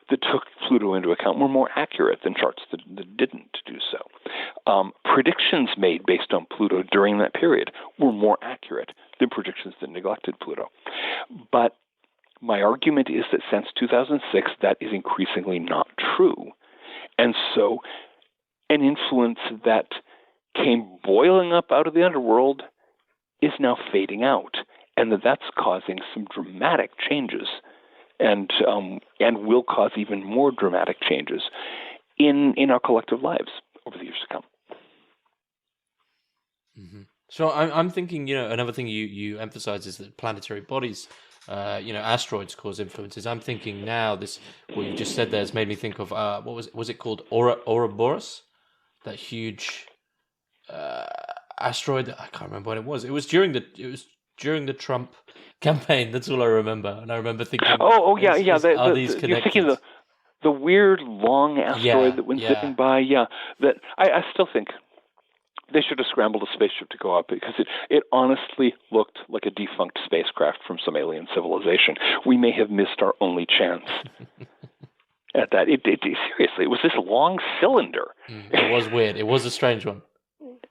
that took Pluto into account were more accurate than charts that didn't do so. Predictions made based on Pluto during that period were more accurate than predictions that neglected Pluto. But my argument is that since 2006, that is increasingly not true. And so an influence that came boiling up out of the underworld is now fading out, and that's causing some dramatic changes, and will cause even more dramatic changes in our collective lives over the years to come. Mm-hmm. So I'm thinking, another thing you emphasize is that planetary bodies, asteroids cause influences. I'm thinking now what you just said there has made me think of what was it called, Ouroboros, that huge asteroid. I can't remember what it was. It was during the Trump campaign. That's all I remember, and I remember thinking, yeah. Are these connected? You're thinking the weird long asteroid that went zipping by. Yeah, that I still think they should have scrambled a spaceship to go up, because it honestly looked like a defunct spacecraft from some alien civilization. We may have missed our only chance at that. Seriously, it was this long cylinder. It was weird. It was a strange one.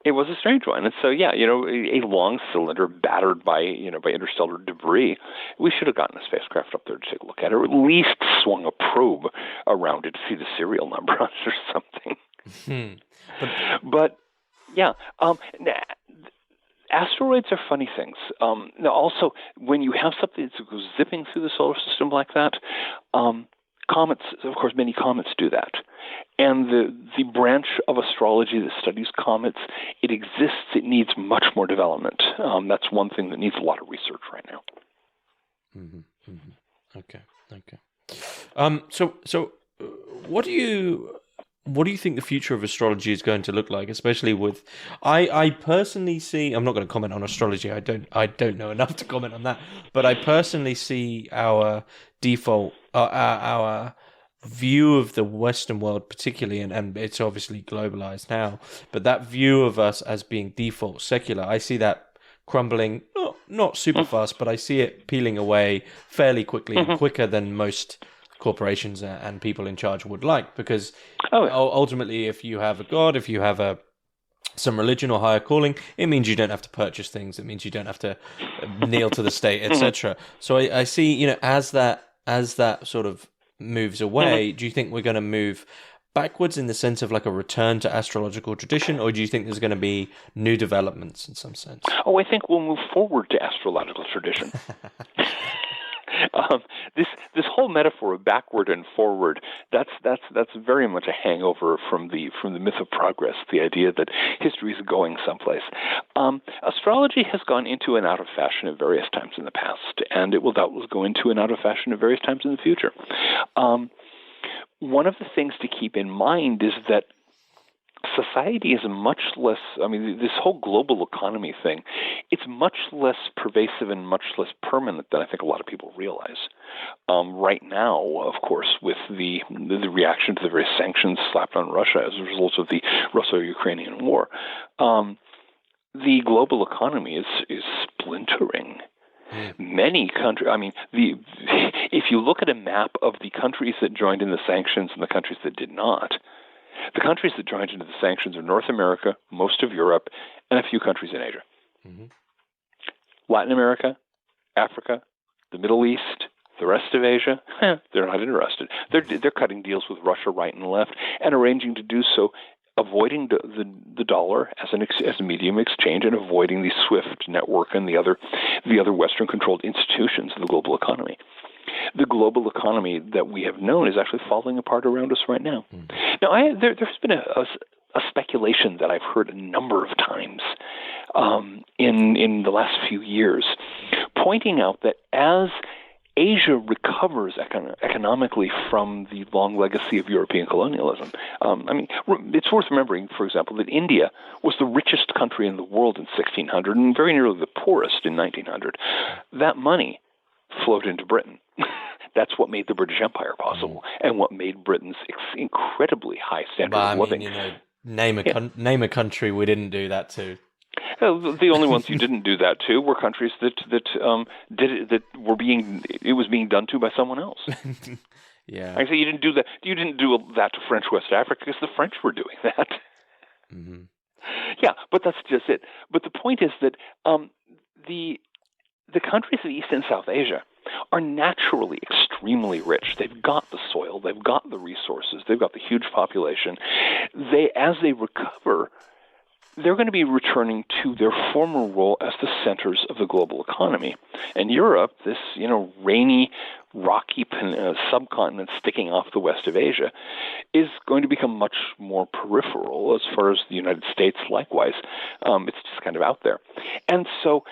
It was a strange one. And so, a long cylinder battered by interstellar debris. We should have gotten a spacecraft up there to take a look at it, or at least swung a probe around it to see the serial number on it or something. But yeah, asteroids are funny things. Now, also, when you have something that goes zipping through the solar system like that, comets, of course, many comets do that. And the branch of astrology that studies comets, it exists. It needs much more development. That's one thing that needs a lot of research right now. Mm-hmm. Mm-hmm. Okay. So what do you think the future of astrology is going to look like? Especially with, I personally see. I'm not going to comment on astrology. I don't know enough to comment on that. But I personally see our default, our view of the Western world, particularly, and it's obviously globalized now. But that view of us as being default secular, I see that crumbling, not super fast, but I see it peeling away fairly quickly, and quicker than most corporations and people in charge would like, because ultimately, if you have a god, if you have some religion or higher calling, it means you don't have to purchase things. It means you don't have to kneel to the state, etc. So I see, as that sort of moves away, do you think we're going to move backwards in the sense of like a return to astrological tradition, or do you think there's going to be new developments in some sense? I think we'll move forward to astrological tradition. This whole metaphor of backward and forward, that's very much a hangover from the myth of progress, the idea that history is going someplace. Astrology has gone into and out of fashion at various times in the past, and it will doubtless go into and out of fashion at various times in the future. One of the things to keep in mind is that society is much less, this whole global economy thing, it's much less pervasive and much less permanent than I think a lot of people realize. Right now, of course, with the reaction to the various sanctions slapped on Russia as a result of the Russo-Ukrainian war, the global economy is splintering. Many countries, if you look at a map of the countries that joined in the sanctions and the countries that did not, the countries that joined into the sanctions are North America, most of Europe, and a few countries in Asia. Mm-hmm. Latin America, Africa, the Middle East, the rest of Asia, they're not interested. They're cutting deals with Russia right and left and arranging to do so, avoiding the dollar as a medium of exchange, and avoiding the SWIFT network and the other Western-controlled institutions of the global economy. The global economy that we have known is actually falling apart around us right now. Mm-hmm. Now, there's been a speculation that I've heard a number of times in the last few years, pointing out that as Asia recovers economically from the long legacy of European colonialism. It's worth remembering, for example, that India was the richest country in the world in 1600 and very nearly the poorest in 1900. That money flowed into Britain. That's what made the British Empire possible, and what made Britain's incredibly high standard of living. Name a country we didn't do that to. The only ones you didn't do that to were countries that did it, that were it was being done to by someone else. Yeah, I say you didn't do that. You didn't do that to French West Africa because the French were doing that. Mm-hmm. Yeah, but that's just it. But the point is that the countries of East and South Asia are naturally extremely rich. They've got the soil, they've got the resources, they've got the huge population. As they recover, they're going to be returning to their former role as the centers of the global economy. And Europe, this rainy, rocky subcontinent sticking off the west of Asia, is going to become much more peripheral as far as the United States. Likewise, it's just kind of out there. And so,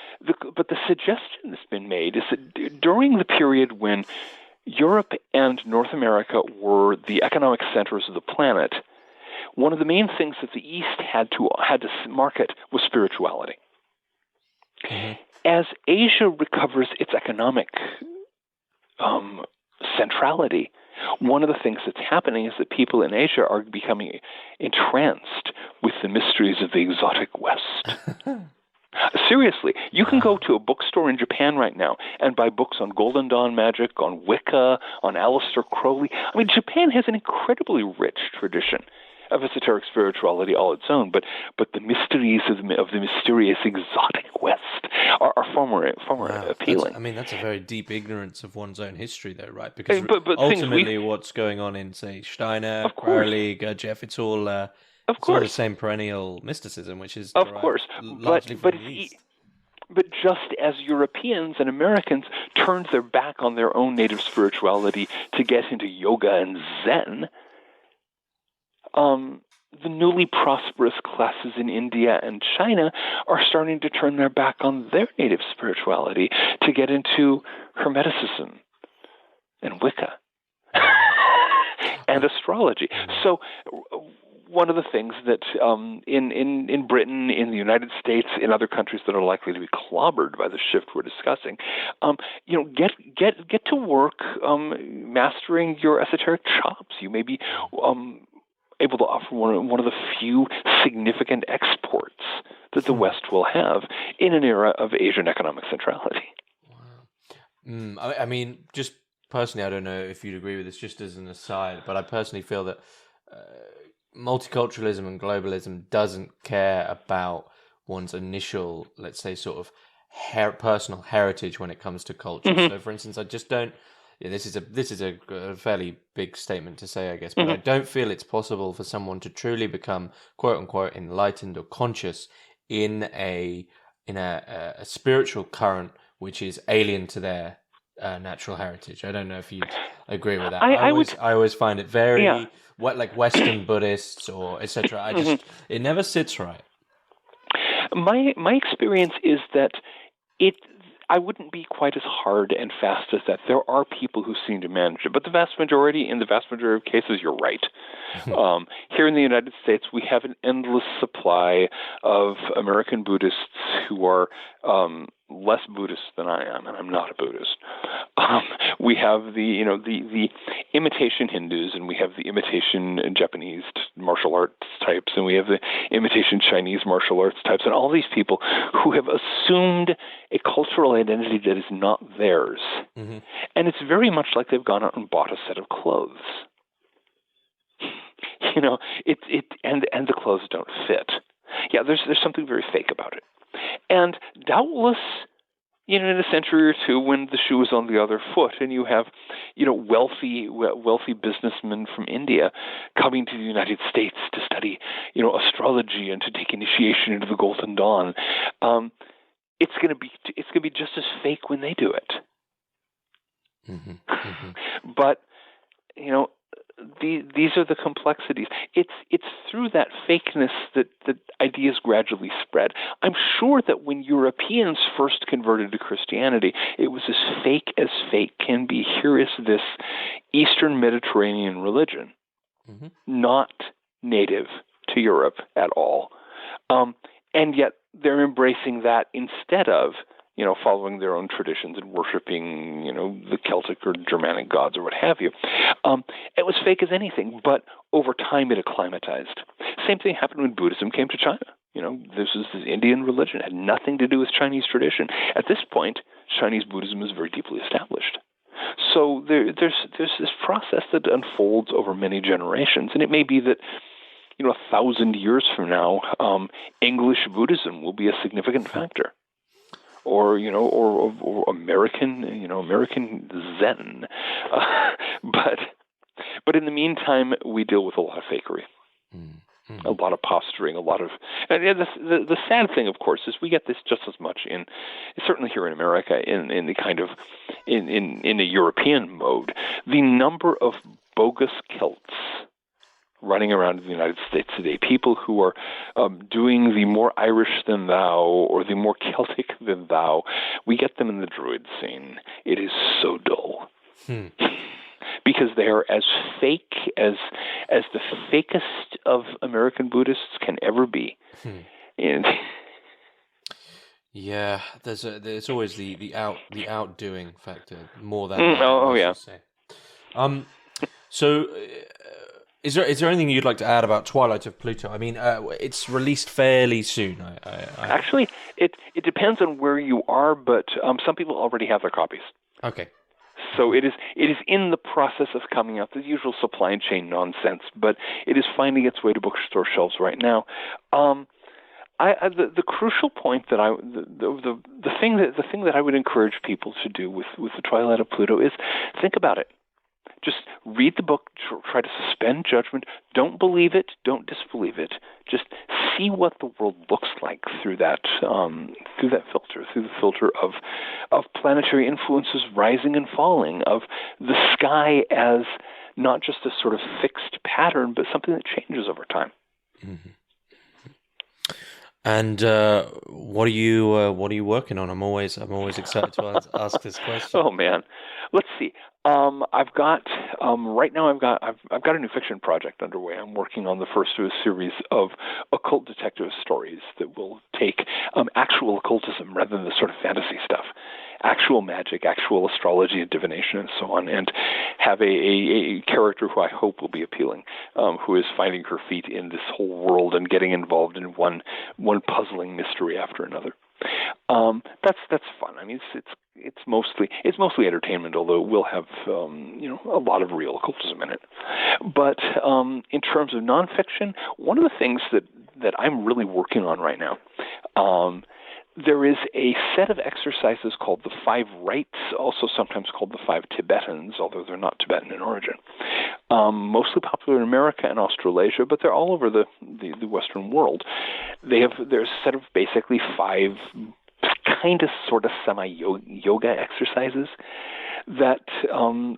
but the suggestion that's been made is that during the period when Europe and North America were the economic centers of the planet, one of the main things that the East had to market was spirituality. Mm-hmm. As Asia recovers its economic centrality, one of the things that's happening is that people in Asia are becoming entranced with the mysteries of the exotic West. Seriously, you can go to a bookstore in Japan right now and buy books on Golden Dawn magic, on Wicca, on Aleister Crowley. I mean, Japan has an incredibly rich tradition of esoteric spirituality all its own, but the mysteries of the mysterious exotic West are far more appealing. That's a very deep ignorance of one's own history, though, right? Because but ultimately, what's going on in, say, Steiner, Crowley, Gurdjieff, it's all the same perennial mysticism, which is largely from the East. But just as Europeans and Americans turned their back on their own native spirituality to get into yoga and Zen, the newly prosperous classes in India and China are starting to turn their back on their native spirituality to get into Hermeticism and Wicca and astrology. So one of the things that in Britain, in the United States, in other countries that are likely to be clobbered by the shift we're discussing, get to work mastering your esoteric chops. You may be able to offer one of the few significant exports that the West will have in an era of Asian economic centrality. Wow. I mean, just personally, I don't know if you'd agree with this, just as an aside, but I personally feel that multiculturalism and globalism doesn't care about one's initial, let's say, sort of personal heritage when it comes to culture. Mm-hmm. So, for instance, I just don't. Yeah, this is a fairly big statement to say, I guess, but I don't feel it's possible for someone to truly become "quote unquote" enlightened or conscious in a spiritual current which is alien to their natural heritage. I don't know if you agree with that. I always find it very like Western Buddhists or etc. It never sits right. My experience is that I wouldn't be quite as hard and fast as that. There are people who seem to manage it, but in the vast majority of cases, you're right. Here in the United States, we have an endless supply of American Buddhists who are less Buddhist than I am, and I'm not a Buddhist. We have the imitation Hindus, and we have the imitation Japanese martial arts types, and we have the imitation Chinese martial arts types, and all these people who have assumed a cultural identity that is not theirs. Mm-hmm. And it's very much like they've gone out and bought a set of clothes. And the clothes don't fit. Yeah, there's something very fake about it. And doubtless, in a century or two, when the shoe is on the other foot, and you have, wealthy businessmen from India coming to the United States to study, astrology and to take initiation into the Golden Dawn, it's going to be just as fake when they do it. Mm-hmm. Mm-hmm. But these are the complexities. It's through that fakeness that ideas gradually spread. I'm sure that when Europeans first converted to Christianity, it was as fake can be. Here is this Eastern Mediterranean religion, mm-hmm. not native to Europe at all, and yet they're embracing that instead of following their own traditions and worshiping, the Celtic or Germanic gods or what have you. It was fake as anything, but over time it acclimatized. Same thing happened when Buddhism came to China. This is the Indian religion. It had nothing to do with Chinese tradition. At this point, Chinese Buddhism is very deeply established. So there's this process that unfolds over many generations, and it may be that 1,000 years from now, English Buddhism will be a significant factor. Or American Zen, but in the meantime, we deal with a lot of fakery. a lot of posturing, a lot of, and the sad thing, of course, is we get this just as much certainly here in America, in the kind of, in a European mode. The number of bogus kilts running around in the United States today, people who are doing the more Irish than thou or the more Celtic than thou, we get them in the Druid scene. It is so dull. Because they are as fake as the fakest of American Buddhists can ever be. And yeah, there's always the outdoing factor more than yeah. say. So is there anything you'd like to add about Twilight of Pluto? I mean, it's released fairly soon. Actually, it depends on where you are, but some people already have their copies. Okay. So it is in the process of coming out, the usual supply chain nonsense, but it is finding its way to bookstore shelves right now. The crucial point that the thing that I would encourage people to do with the Twilight of Pluto is think about it. Just read the book, try to suspend judgment. Don't believe it, don't disbelieve it. Just see what the world looks like through that filter, through the filter of planetary influences rising and falling, of the sky as not just a sort of fixed pattern, but something that changes over time. Mm-hmm. And what are you working on? I'm always excited to ask this question. Oh man, let's see. I've got right now. I've got a new fiction project underway. I'm working on the first of a series of occult detective stories that will take actual occultism rather than the sort of fantasy stuff, actual magic, actual astrology and divination and so on, and have a character who I hope will be appealing, who is finding her feet in this whole world and getting involved in one puzzling mystery after another. That's fun. I mean, it's mostly entertainment, although it will have a lot of real occultism in it. But in terms of nonfiction, one of the things that I'm really working on right now, there is a set of exercises called the 5 Rites, also sometimes called the 5 Tibetans, although they're not Tibetan in origin. Mostly popular in America and Australasia, but they're all over the Western world. There's a set of basically 5 kind of sort of semi-yoga exercises that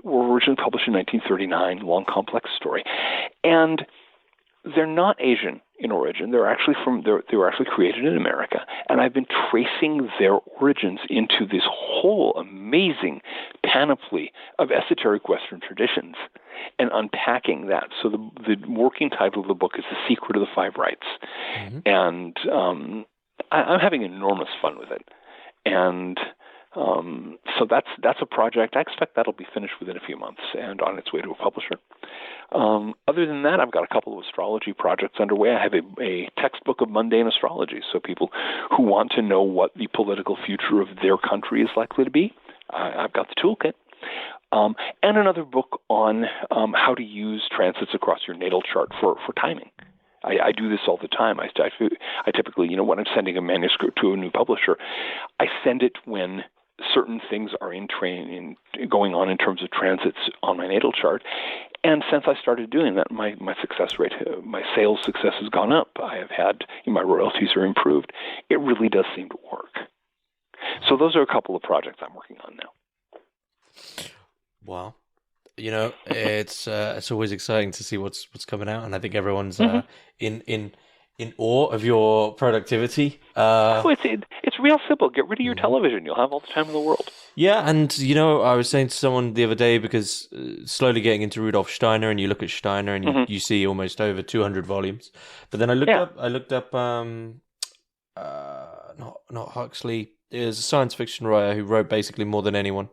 were originally published in 1939, long complex story. And they're not Asian in origin. They were actually created in America, and I've been tracing their origins into this whole amazing panoply of esoteric Western traditions and unpacking that. So the working title of the book is The Secret of the 5 Rites. Mm-hmm. And I'm having enormous fun with it. And so that's a project. I expect that'll be finished within a few months and on its way to a publisher. Other than that, I've got a couple of astrology projects underway. I have a textbook of mundane astrology, so people who want to know what the political future of their country is likely to be, I've got the toolkit. And another book on how to use transits across your natal chart for timing. I do this all the time. I typically, when I'm sending a manuscript to a new publisher, I send it when certain things are going on in terms of transits on my natal chart. And since I started doing that, my success rate, my sales success has gone up. I have had, my royalties are improved. It really does seem to work. So those are a couple of projects I'm working on now. Wow. It's always exciting to see what's coming out, and I think everyone's in awe of your productivity. It's real simple. Get rid of your television. You'll have all the time in the world. Yeah, and I was saying to someone the other day, because slowly getting into Rudolf Steiner, and you look at Steiner, and you see almost over 200 volumes. But then I looked up not Huxley. There's a science fiction writer who wrote basically more than anyone.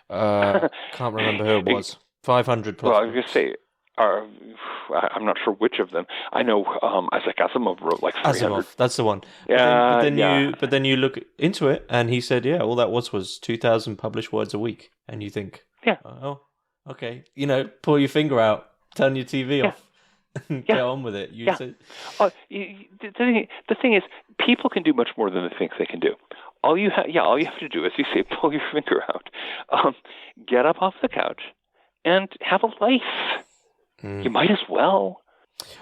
Can't remember who it was. 500 plus. Well, I was going to say, I'm not sure which of them. I know Isaac Asimov wrote like 300. Asimov, that's the one. Yeah, but then you look into it, and he said, all that was 2,000 published words a week, and you think, oh, okay, pull your finger out, turn your TV off, and get on with it. The thing is, people can do much more than they think they can do. All you have to do, as you say, pull your finger out, get up off the couch, and have a life. You might as well.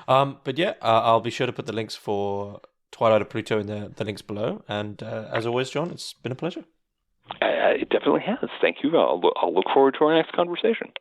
But yeah, I'll be sure to put the links for Twilight of Pluto in the links below. And as always, John, it's been a pleasure. It definitely has. Thank you. I'll look forward to our next conversation.